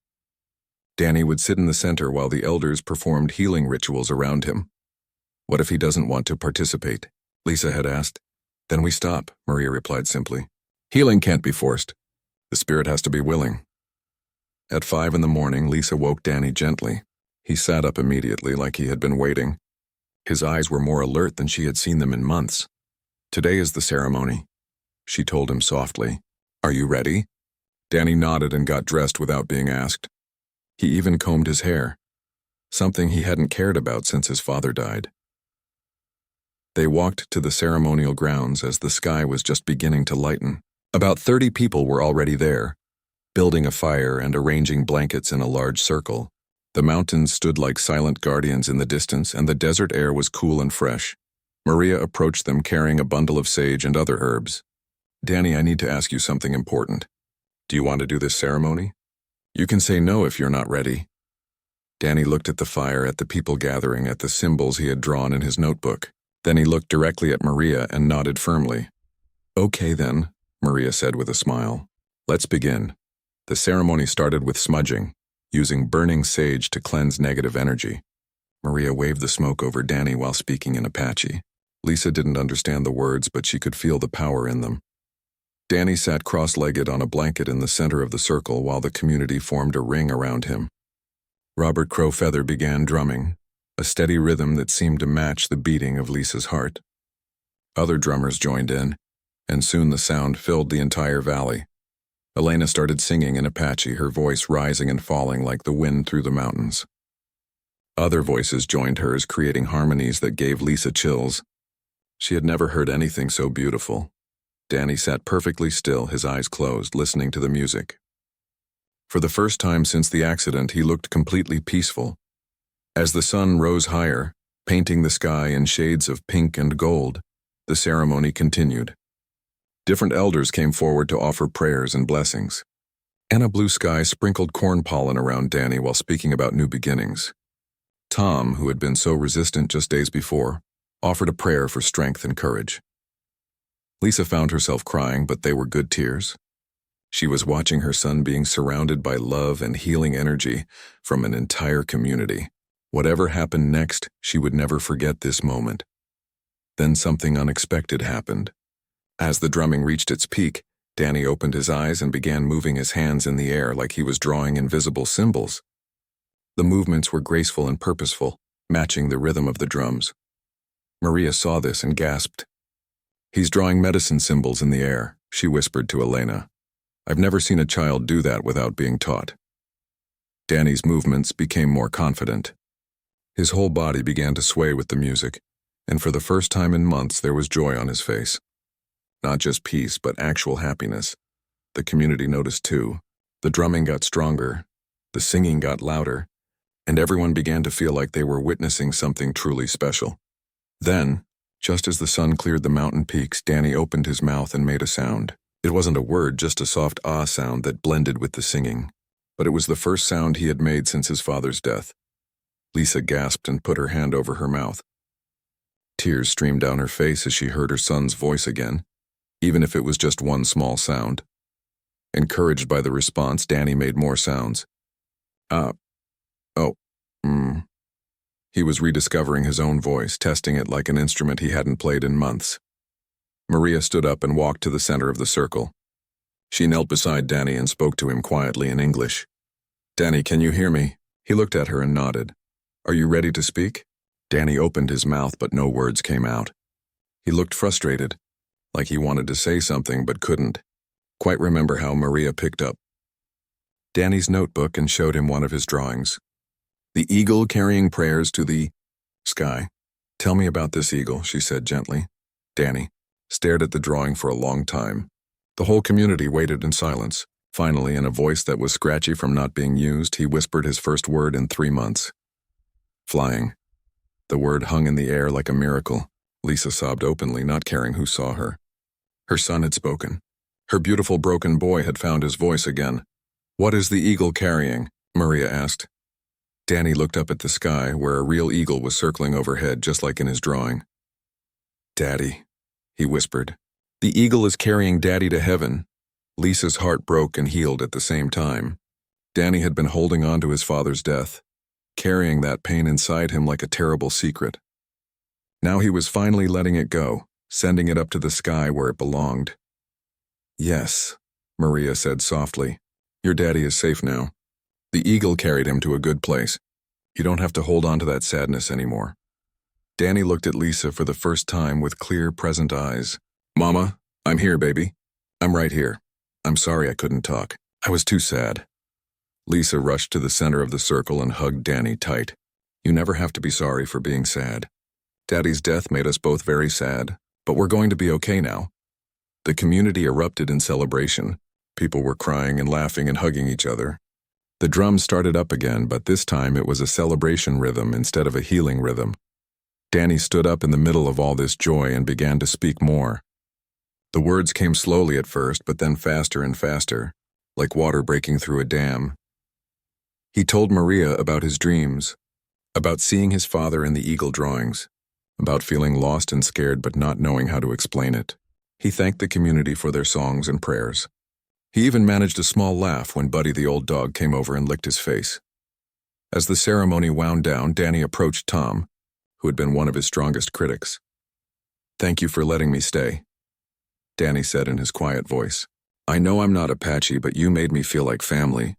Danny would sit in the center while the elders performed healing rituals around him. What if he doesn't want to participate? Lisa had asked. Then we stop, Maria replied simply. Healing can't be forced. The spirit has to be willing. At 5 in the morning, Lisa woke Danny gently. He sat up immediately like he had been waiting. His eyes were more alert than she had seen them in months. Today is the ceremony, she told him softly. Are you ready? Danny nodded and got dressed without being asked. He even combed his hair, something he hadn't cared about since his father died. They walked to the ceremonial grounds as the sky was just beginning to lighten. About 30 people were already there. building a fire and arranging blankets in a large circle. The mountains stood like silent guardians in the distance, and the desert air was cool and fresh. Maria approached them carrying a bundle of sage and other herbs. "Danny, I need to ask you something important. Do you want to do this ceremony? You can say no if you're not ready." Danny looked at the fire, at the people gathering, at the symbols he had drawn in his notebook. Then he looked directly at Maria and nodded firmly. "Okay then," Maria said with a smile. "Let's begin." The ceremony started with smudging, using burning sage to cleanse negative energy. Maria waved the smoke over Danny while speaking in Apache. Lisa didn't understand the words, but she could feel the power in them. Danny sat cross-legged on a blanket in the center of the circle while the community formed a ring around him. Robert Crowfeather began drumming, a steady rhythm that seemed to match the beating of Lisa's heart. Other drummers joined in, and soon the sound filled the entire valley. Elena started singing in Apache, her voice rising and falling like the wind through the mountains. Other voices joined hers, creating harmonies that gave Lisa chills. She had never heard anything so beautiful. Danny sat perfectly still, his eyes closed, listening to the music. For the first time since the accident, he looked completely peaceful. As the sun rose higher, painting the sky in shades of pink and gold, the ceremony continued. Different elders came forward to offer prayers and blessings. Anna Blue Sky sprinkled corn pollen around Danny while speaking about new beginnings. Tom, who had been so resistant just days before, offered a prayer for strength and courage. Lisa found herself crying, but they were good tears. She was watching her son being surrounded by love and healing energy from an entire community. Whatever happened next, she would never forget this moment. Then something unexpected happened. As the drumming reached its peak, Danny opened his eyes and began moving his hands in the air like he was drawing invisible symbols. The movements were graceful and purposeful, matching the rhythm of the drums. Maria saw this and gasped. "He's drawing medicine symbols in the air," she whispered to Elena. "I've never seen a child do that without being taught." Danny's movements became more confident. His whole body began to sway with the music, and for the first time in months there was joy on his face. Not just peace, but actual happiness. The community noticed too. The drumming got stronger, the singing got louder, and everyone began to feel like they were witnessing something truly special. Then, just as the sun cleared the mountain peaks, Danny opened his mouth and made a sound. It wasn't a word, just a soft ah sound that blended with the singing. But it was the first sound he had made since his father's death. Lisa gasped and put her hand over her mouth. Tears streamed down her face as she heard her son's voice again, even if it was just one small sound. Encouraged by the response, Danny made more sounds. He was rediscovering his own voice, testing it like an instrument he hadn't played in months. Maria stood up and walked to the center of the circle. She knelt beside Danny and spoke to him quietly in English. "Danny, can you hear me?" He looked at her and nodded. "Are you ready to speak?" Danny opened his mouth, but no words came out. He looked frustrated, like he wanted to say something but couldn't quite remember how. Maria picked up Danny's notebook and showed him one of his drawings. The eagle carrying prayers to the sky. "Tell me about this eagle," she said gently. Danny stared at the drawing for a long time. The whole community waited in silence. Finally, in a voice that was scratchy from not being used, he whispered his first word in 3 months. "Flying." The word hung in the air like a miracle. Lisa sobbed openly, not caring who saw her. Her son had spoken. Her beautiful broken boy had found his voice again. "What is the eagle carrying?" Maria asked. Danny looked up at the sky, where a real eagle was circling overhead, just like in his drawing. "Daddy," he whispered. "The eagle is carrying Daddy to heaven." Lisa's heart broke and healed at the same time. Danny had been holding on to his father's death, carrying that pain inside him like a terrible secret. Now he was finally letting it go, sending it up to the sky where it belonged. "Yes," Maria said softly. "Your daddy is safe now. The eagle carried him to a good place. You don't have to hold on to that sadness anymore." Danny looked at Lisa for the first time with clear, present eyes. "Mama, I'm here, baby. I'm right here. I'm sorry I couldn't talk. I was too sad." Lisa rushed to the center of the circle and hugged Danny tight. "You never have to be sorry for being sad. Daddy's death made us both very sad, but we're going to be okay now." The community erupted in celebration. People were crying and laughing and hugging each other. The drums started up again, but this time it was a celebration rhythm instead of a healing rhythm. Danny stood up in the middle of all this joy and began to speak more. The words came slowly at first, but then faster and faster, like water breaking through a dam. He told Maria about his dreams, about seeing his father in the eagle drawings, about feeling lost and scared but not knowing how to explain it. He thanked the community for their songs and prayers. He even managed a small laugh when Buddy the old dog came over and licked his face. As the ceremony wound down, Danny approached Tom, who had been one of his strongest critics. "Thank you for letting me stay," Danny said in his quiet voice. "I know I'm not Apache, but you made me feel like family."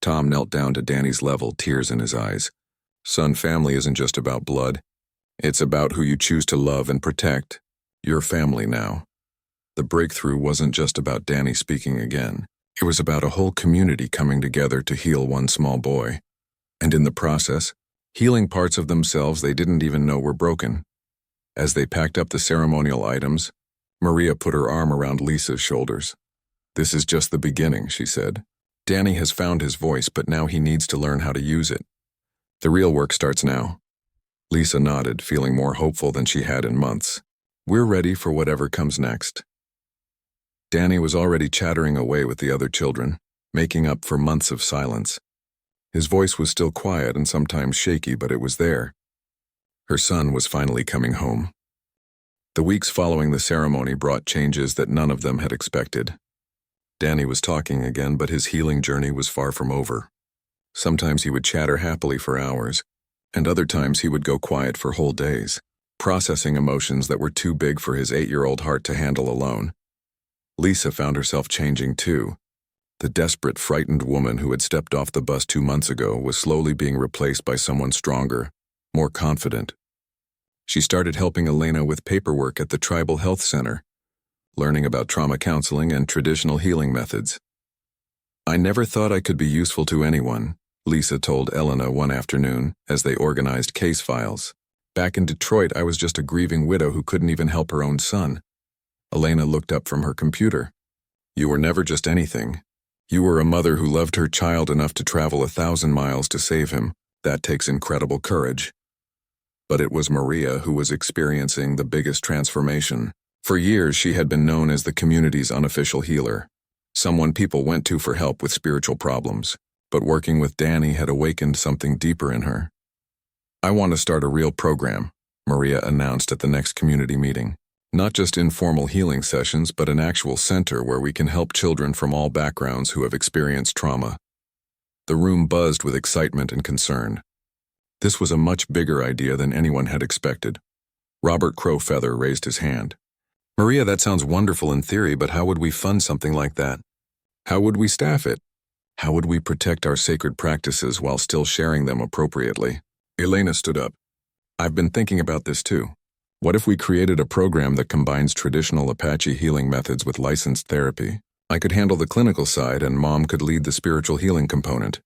Tom knelt down to Danny's level, tears in his eyes. "Son, family isn't just about blood. It's about who you choose to love and protect. Your family now." The breakthrough wasn't just about Danny speaking again. It was about a whole community coming together to heal one small boy. And in the process, healing parts of themselves they didn't even know were broken. As they packed up the ceremonial items, Maria put her arm around Lisa's shoulders. "This is just the beginning," she said. "Danny has found his voice, but now he needs to learn how to use it. The real work starts now." Lisa nodded, feeling more hopeful than she had in months. "We're ready for whatever comes next." Danny was already chattering away with the other children, making up for months of silence. His voice was still quiet and sometimes shaky, but it was there. Her son was finally coming home. The weeks following the ceremony brought changes that none of them had expected. Danny was talking again, but his healing journey was far from over. Sometimes he would chatter happily for hours, and other times he would go quiet for whole days, processing emotions that were too big for his 8-year-old heart to handle alone. Lisa found herself changing too. The desperate, frightened woman who had stepped off the bus 2 months ago was slowly being replaced by someone stronger, more confident. She started helping Elena with paperwork at the Tribal Health Center, learning about trauma counseling and traditional healing methods. "I never thought I could be useful to anyone," Lisa told Elena one afternoon as they organized case files. "Back in Detroit, I was just a grieving widow who couldn't even help her own son." Elena looked up from her computer. "You were never just anything. You were a mother who loved her child enough to travel 1,000 miles to save him. That takes incredible courage." But it was Maria who was experiencing the biggest transformation. For years, she had been known as the community's unofficial healer, someone people went to for help with spiritual problems. But working with Danny had awakened something deeper in her. "I want to start a real program," Maria announced at the next community meeting. "Not just informal healing sessions, but an actual center where we can help children from all backgrounds who have experienced trauma." The room buzzed with excitement and concern. This was a much bigger idea than anyone had expected. Robert Crowfeather raised his hand. "Maria, that sounds wonderful in theory, but how would we fund something like that? How would we staff it? How would we protect our sacred practices while still sharing them appropriately?" Elena stood up. "I've been thinking about this too. What if we created a program that combines traditional Apache healing methods with licensed therapy? I could handle the clinical side and Mom could lead the spiritual healing component."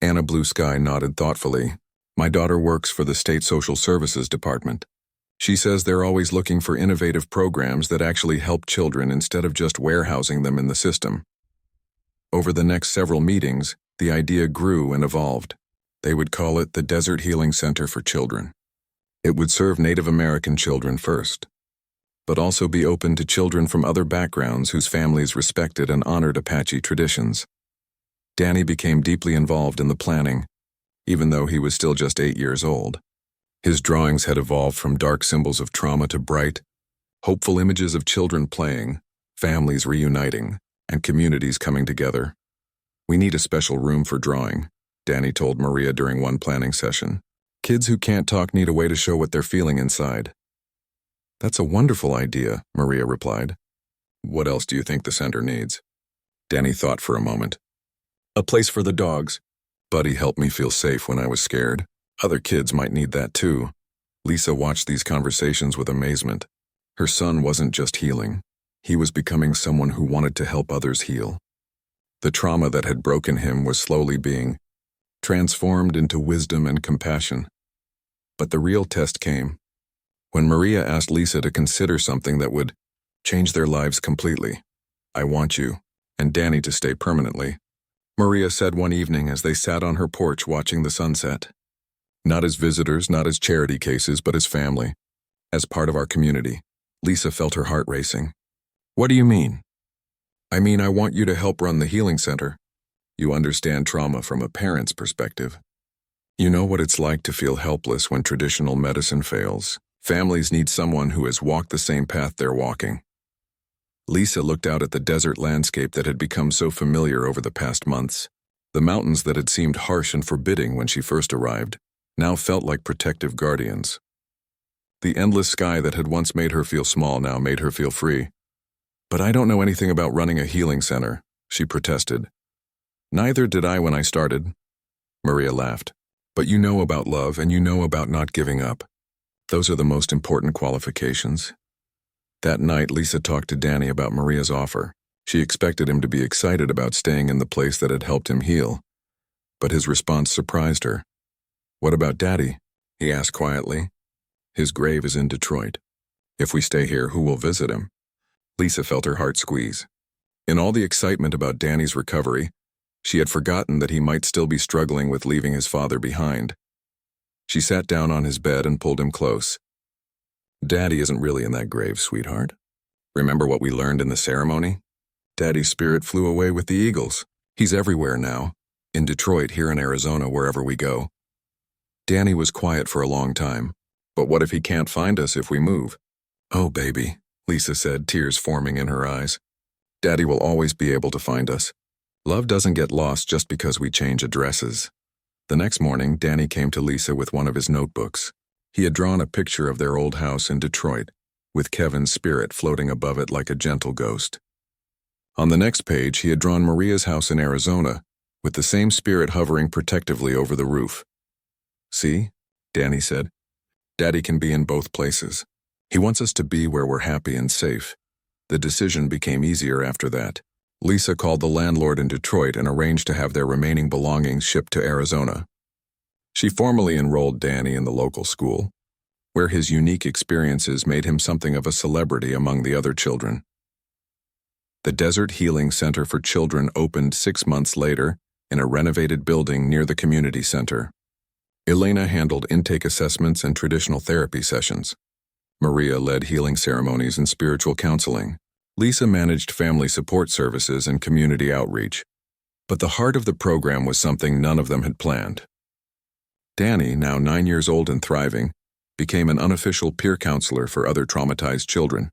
Anna Blue Sky nodded thoughtfully. "My daughter works for the State Social Services Department. She says they're always looking for innovative programs that actually help children instead of just warehousing them in the system." Over the next several meetings, the idea grew and evolved. They would call it the Desert Healing Center for Children. It would serve Native American children first, but also be open to children from other backgrounds whose families respected and honored Apache traditions. Danny became deeply involved in the planning, even though he was still just 8 years old. His drawings had evolved from dark symbols of trauma to bright, hopeful images of children playing, families reuniting, and communities coming together. "We need a special room for drawing," Danny told Maria during one planning session. "Kids who can't talk need a way to show what they're feeling inside." "That's a wonderful idea," Maria replied. "What else do you think the center needs?" Danny thought for a moment. "A place for the dogs. Buddy helped me feel safe when I was scared. Other kids might need that too." Lisa watched these conversations with amazement. Her son wasn't just healing. He was becoming someone who wanted to help others heal. The trauma that had broken him was slowly being transformed into wisdom and compassion. But the real test came when Maria asked Lisa to consider something that would change their lives completely. "I want you, and Danny to stay permanently, Maria said one evening as they sat on her porch watching the sunset. Not as visitors, not as charity cases, but as family. As part of our community. Lisa felt her heart racing. What do you mean? I mean, I want you to help run the healing center. You understand trauma from a parent's perspective. You know what it's like to feel helpless when traditional medicine fails. Families need someone who has walked the same path they're walking. Lisa looked out at the desert landscape that had become so familiar over the past months. The mountains that had seemed harsh and forbidding when she first arrived now felt like protective guardians. The endless sky that had once made her feel small now made her feel free. But I don't know anything about running a healing center, she protested. Neither did I when I started. Maria laughed. But you know about love and you know about not giving up. Those are the most important qualifications. That night, Lisa talked to Danny about Maria's offer. She expected him to be excited about staying in the place that had helped him heal. But his response surprised her. What about Daddy? He asked quietly. His grave is in Detroit. If we stay here, who will visit him? Lisa felt her heart squeeze. In all the excitement about Danny's recovery, she had forgotten that he might still be struggling with leaving his father behind. She sat down on his bed and pulled him close. Daddy isn't really in that grave, sweetheart. Remember what we learned in the ceremony? Daddy's spirit flew away with the eagles. He's everywhere now. In Detroit, here in Arizona, wherever we go. Danny was quiet for a long time. But what if he can't find us if we move? Oh, baby, Lisa said, tears forming in her eyes. Daddy will always be able to find us. Love doesn't get lost just because we change addresses. The next morning, Danny came to Lisa with one of his notebooks. He had drawn a picture of their old house in Detroit, with Kevin's spirit floating above it like a gentle ghost. On the next page, he had drawn Maria's house in Arizona, with the same spirit hovering protectively over the roof. See, Danny said, Daddy can be in both places. He wants us to be where we're happy and safe. The decision became easier after that. Lisa called the landlord in Detroit and arranged to have their remaining belongings shipped to Arizona. She formally enrolled Danny in the local school, where his unique experiences made him something of a celebrity among the other children. The Desert Healing Center for Children opened 6 months later in a renovated building near the community center. Elena handled intake assessments and traditional therapy sessions. Maria led healing ceremonies and spiritual counseling. Lisa managed family support services and community outreach. But the heart of the program was something none of them had planned. Danny, now 9 years old and thriving, became an unofficial peer counselor for other traumatized children.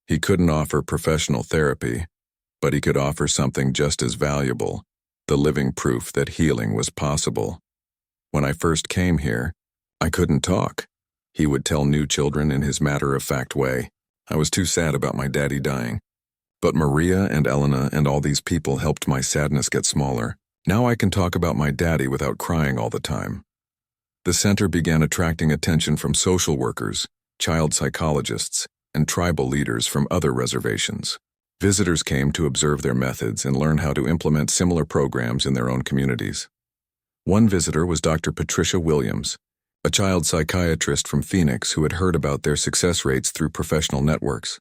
He couldn't offer professional therapy, but he could offer something just as valuable, the living proof that healing was possible. When I first came here, I couldn't talk. He would tell new children in his matter-of-fact way. I was too sad about my daddy dying. But Maria and Elena and all these people helped my sadness get smaller. Now I can talk about my daddy without crying all the time. The center began attracting attention from social workers, child psychologists, and tribal leaders from other reservations. Visitors came to observe their methods and learn how to implement similar programs in their own communities. One visitor was Dr. Patricia Williams, a child psychiatrist from Phoenix who had heard about their success rates through professional networks.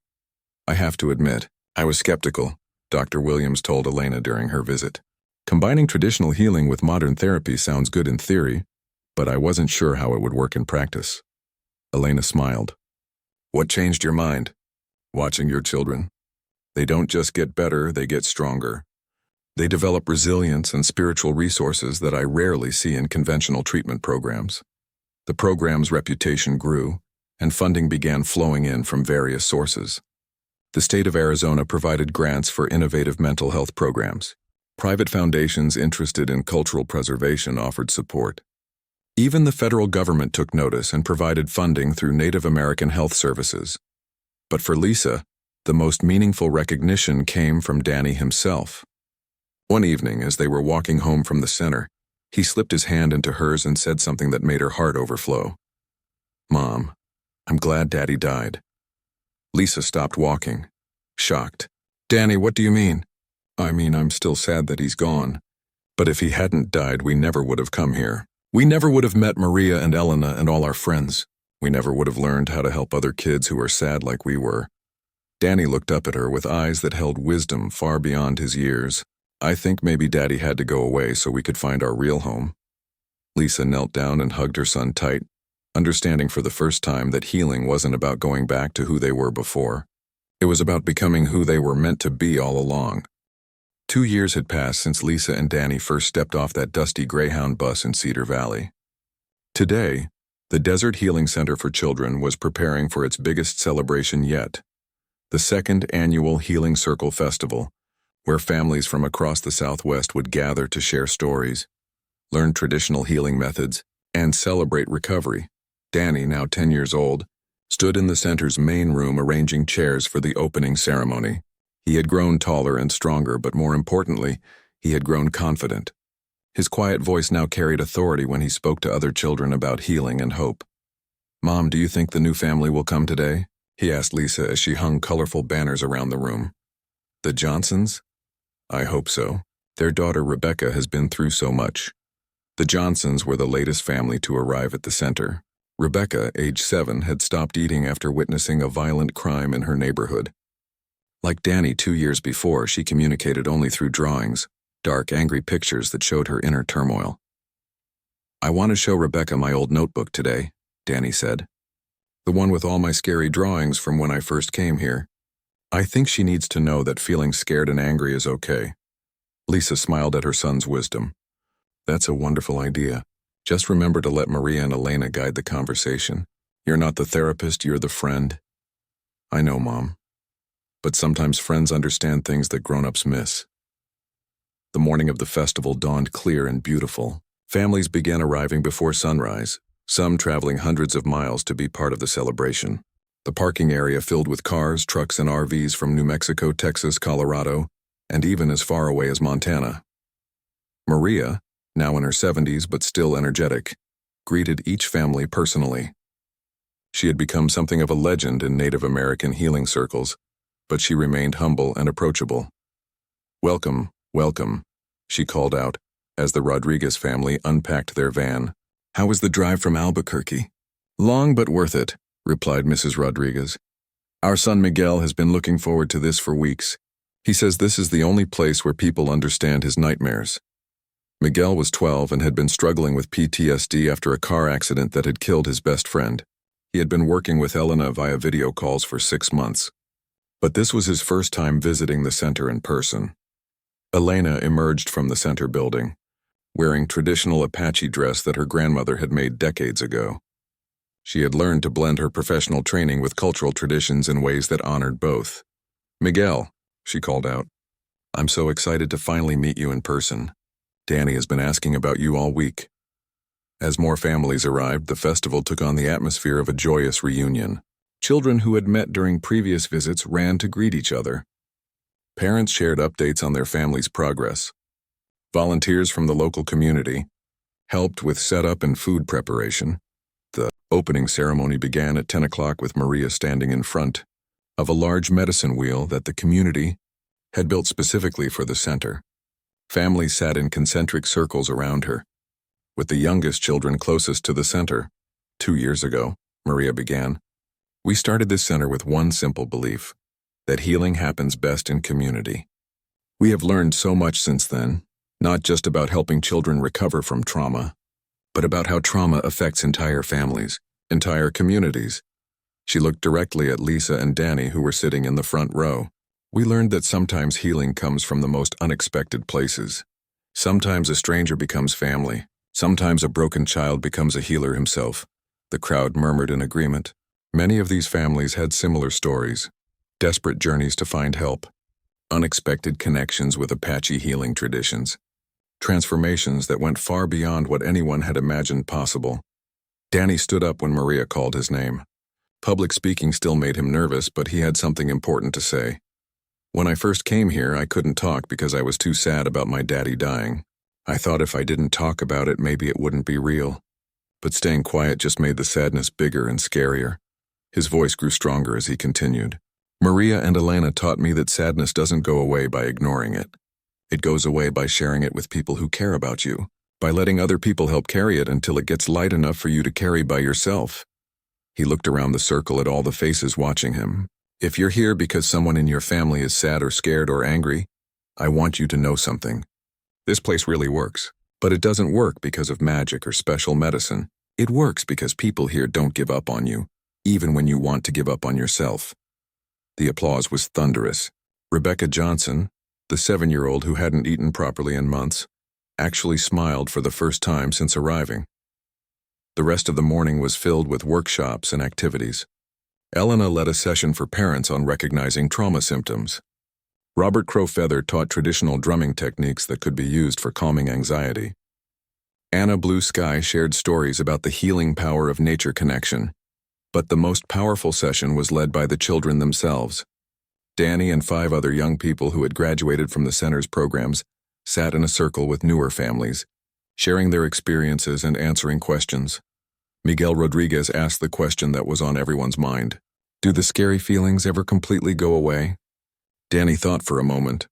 I have to admit, I was skeptical, Dr. Williams told Elena during her visit. Combining traditional healing with modern therapy sounds good in theory, but I wasn't sure how it would work in practice. Elena smiled. What changed your mind? Watching your children. They don't just get better, they get stronger. They develop resilience and spiritual resources that I rarely see in conventional treatment programs. The program's reputation grew, and funding began flowing in from various sources. The state of Arizona provided grants for innovative mental health programs. Private foundations interested in cultural preservation offered support. Even the federal government took notice and provided funding through Native American health services. But for Lisa, the most meaningful recognition came from Danny himself. One evening, as they were walking home from the center, he slipped his hand into hers and said something that made her heart overflow. Mom, I'm glad Daddy died. Lisa stopped walking, shocked. Danny, what do you mean? I mean, I'm still sad that he's gone. But if he hadn't died, we never would have come here. We never would have met Maria and Elena and all our friends. We never would have learned how to help other kids who are sad like we were. Danny looked up at her with eyes that held wisdom far beyond his years. I think maybe Daddy had to go away so we could find our real home. Lisa knelt down and hugged her son tight, understanding for the first time that healing wasn't about going back to who they were before. It was about becoming who they were meant to be all along. 2 years had passed since Lisa and Danny first stepped off that dusty Greyhound bus in Cedar Valley. Today, the Desert Healing Center for Children was preparing for its biggest celebration yet, the second annual Healing Circle Festival, where families from across the Southwest would gather to share stories, learn traditional healing methods, and celebrate recovery. Danny, now 10 years old, stood in the center's main room arranging chairs for the opening ceremony. He had grown taller and stronger, but more importantly, he had grown confident. His quiet voice now carried authority when he spoke to other children about healing and hope. "Mom, do you think the new family will come today?" he asked Lisa as she hung colorful banners around the room. "The Johnsons? I hope so. Their daughter Rebecca has been through so much." The Johnsons were the latest family to arrive at the center. Rebecca, age 7, had stopped eating after witnessing a violent crime in her neighborhood. Like Danny 2 years before, she communicated only through drawings, dark, angry pictures that showed her inner turmoil. "I want to show Rebecca my old notebook today," Danny said. "The one with all my scary drawings from when I first came here. I think she needs to know that feeling scared and angry is okay." Lisa smiled at her son's wisdom. "That's a wonderful idea. Just remember to let Maria and Elena guide the conversation. You're not the therapist, you're the friend." "I know, Mom. But sometimes friends understand things that grown-ups miss." The morning of the festival dawned clear and beautiful. Families began arriving before sunrise, some traveling hundreds of miles to be part of the celebration. The parking area filled with cars, trucks, and RVs from New Mexico, Texas, Colorado, and even as far away as Montana. Maria, now in her 70s but still energetic, greeted each family personally. She had become something of a legend in Native American healing circles, but she remained humble and approachable. "Welcome, welcome," she called out as the Rodriguez family unpacked their van. "How was the drive from Albuquerque?" "Long but worth it," replied Mrs. Rodriguez. "Our son Miguel has been looking forward to this for weeks. He says this is the only place where people understand his nightmares." Miguel was 12 and had been struggling with PTSD after a car accident that had killed his best friend. He had been working with Elena via video calls for 6 months. But this was his first time visiting the center in person. Elena emerged from the center building, wearing traditional Apache dress that her grandmother had made decades ago. She had learned to blend her professional training with cultural traditions in ways that honored both. "Miguel," she called out, "I'm so excited to finally meet you in person. Danny has been asking about you all week." As more families arrived, the festival took on the atmosphere of a joyous reunion. Children who had met during previous visits ran to greet each other. Parents shared updates on their family's progress. Volunteers from the local community helped with setup and food preparation. The opening ceremony began at 10 o'clock with Maria standing in front of a large medicine wheel that the community had built specifically for the center. Families sat in concentric circles around her, with the youngest children closest to the center. 2 years ago, Maria began, "We started this center with one simple belief, that healing happens best in community. We have learned so much since then, not just about helping children recover from trauma, but about how trauma affects entire families, entire communities." She looked directly at Lisa and Danny, who were sitting in the front row. "We learned that sometimes healing comes from the most unexpected places. Sometimes a stranger becomes family. Sometimes a broken child becomes a healer himself." The crowd murmured in agreement. Many of these families had similar stories, desperate journeys to find help, unexpected connections with Apache healing traditions, transformations that went far beyond what anyone had imagined possible. Danny stood up when Maria called his name. Public speaking still made him nervous, but he had something important to say. "When I first came here, I couldn't talk because I was too sad about my daddy dying. I thought if I didn't talk about it, maybe it wouldn't be real. But staying quiet just made the sadness bigger and scarier." His voice grew stronger as he continued. "Maria and Elena taught me that sadness doesn't go away by ignoring it. It goes away by sharing it with people who care about you, by letting other people help carry it until it gets light enough for you to carry by yourself." He looked around the circle at all the faces watching him. If you're here because someone in your family is sad or scared or angry, I want you to know something. This place really works. But it doesn't work because of magic or special medicine. It works because people here don't give up on you, even when you want to give up on yourself. The applause was thunderous. Rebecca Johnson, the 7-year-old who hadn't eaten properly in months, actually smiled for the first time since arriving. The rest of the morning was filled with workshops and activities. Elena led a session for parents on recognizing trauma symptoms. Robert Crowfeather taught traditional drumming techniques that could be used for calming anxiety. Anna Blue Sky shared stories about the healing power of nature connection. But the most powerful session was led by the children themselves. Danny and 5 other young people who had graduated from the center's programs sat in a circle with newer families, sharing their experiences and answering questions. Miguel Rodriguez asked the question that was on everyone's mind. Do the scary feelings ever completely go away? Danny thought for a moment.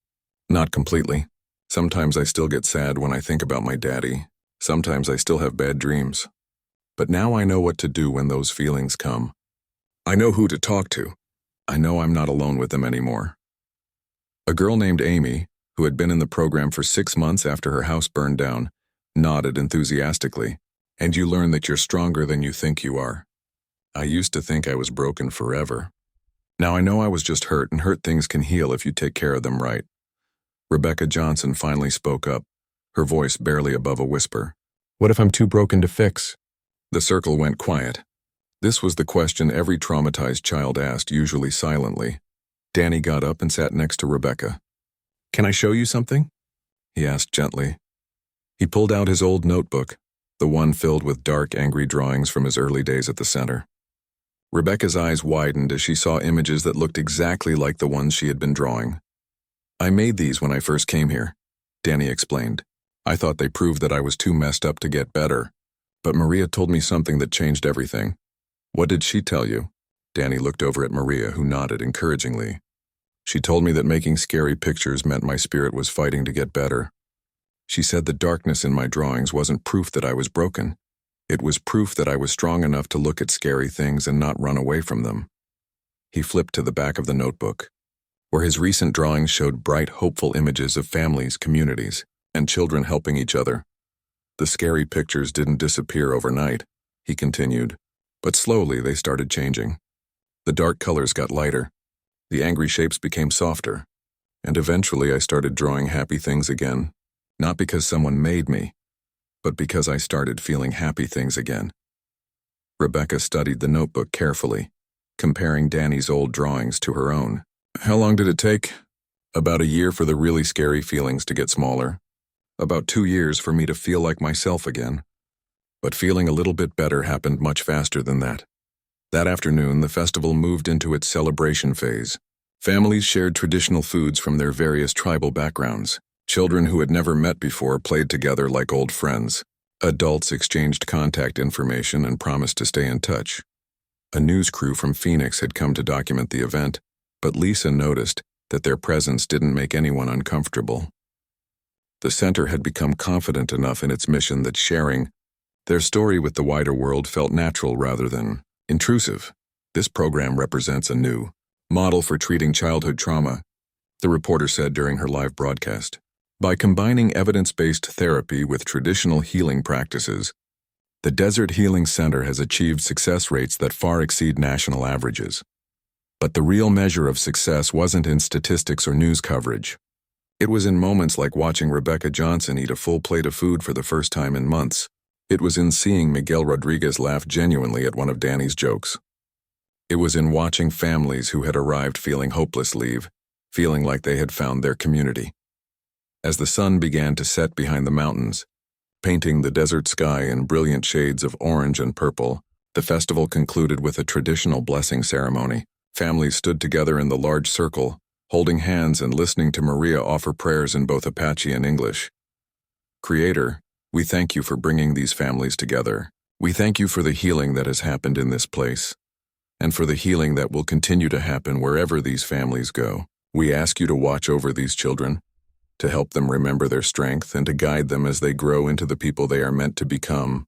Not completely. Sometimes I still get sad when I think about my daddy. Sometimes I still have bad dreams. But now I know what to do when those feelings come. I know who to talk to. I know I'm not alone with them anymore. A girl named Amy, who had been in the program for 6 months after her house burned down, nodded enthusiastically. And you learn that you're stronger than you think you are. I used to think I was broken forever. Now I know I was just hurt, and hurt things can heal if you take care of them right. Rebecca Johnson finally spoke up, her voice barely above a whisper. What if I'm too broken to fix? The circle went quiet. This was the question every traumatized child asked, usually silently. Danny got up and sat next to Rebecca. Can I show you something? He asked gently. He pulled out his old notebook, the one filled with dark, angry drawings from his early days at the center. Rebecca's eyes widened as she saw images that looked exactly like the ones she had been drawing. I made these when I first came here, Danny explained. I thought they proved that I was too messed up to get better. But Maria told me something that changed everything. What did she tell you? Danny looked over at Maria, who nodded encouragingly. She told me that making scary pictures meant my spirit was fighting to get better. She said the darkness in my drawings wasn't proof that I was broken. It was proof that I was strong enough to look at scary things and not run away from them. He flipped to the back of the notebook, where his recent drawings showed bright, hopeful images of families, communities, and children helping each other. The scary pictures didn't disappear overnight, he continued, but slowly they started changing. The dark colors got lighter, the angry shapes became softer, and eventually I started drawing happy things again, not because someone made me, but because I started feeling happy things again. Rebecca studied the notebook carefully, comparing Danny's old drawings to her own. How long did it take? About a year for the really scary feelings to get smaller. About 2 years for me to feel like myself again. But feeling a little bit better happened much faster than that. That afternoon, the festival moved into its celebration phase. Families shared traditional foods from their various tribal backgrounds. Children who had never met before played together like old friends. Adults exchanged contact information and promised to stay in touch. A news crew from Phoenix had come to document the event, but Lisa noticed that their presence didn't make anyone uncomfortable. The center had become confident enough in its mission that sharing their story with the wider world felt natural rather than intrusive. This program represents a new model for treating childhood trauma, the reporter said during her live broadcast. By combining evidence-based therapy with traditional healing practices, the Desert Healing Center has achieved success rates that far exceed national averages. But the real measure of success wasn't in statistics or news coverage. It was in moments like watching Rebecca Johnson eat a full plate of food for the first time in months. It was in seeing Miguel Rodriguez laugh genuinely at one of Danny's jokes. It was in watching families who had arrived feeling hopeless leave, feeling like they had found their community. As the sun began to set behind the mountains, painting the desert sky in brilliant shades of orange and purple, the festival concluded with a traditional blessing ceremony. Families stood together in the large circle, holding hands and listening to Maria offer prayers in both Apache and English. Creator, we thank you for bringing these families together. We thank you for the healing that has happened in this place, and for the healing that will continue to happen wherever these families go. We ask you to watch over these children, to help them remember their strength and to guide them as they grow into the people they are meant to become.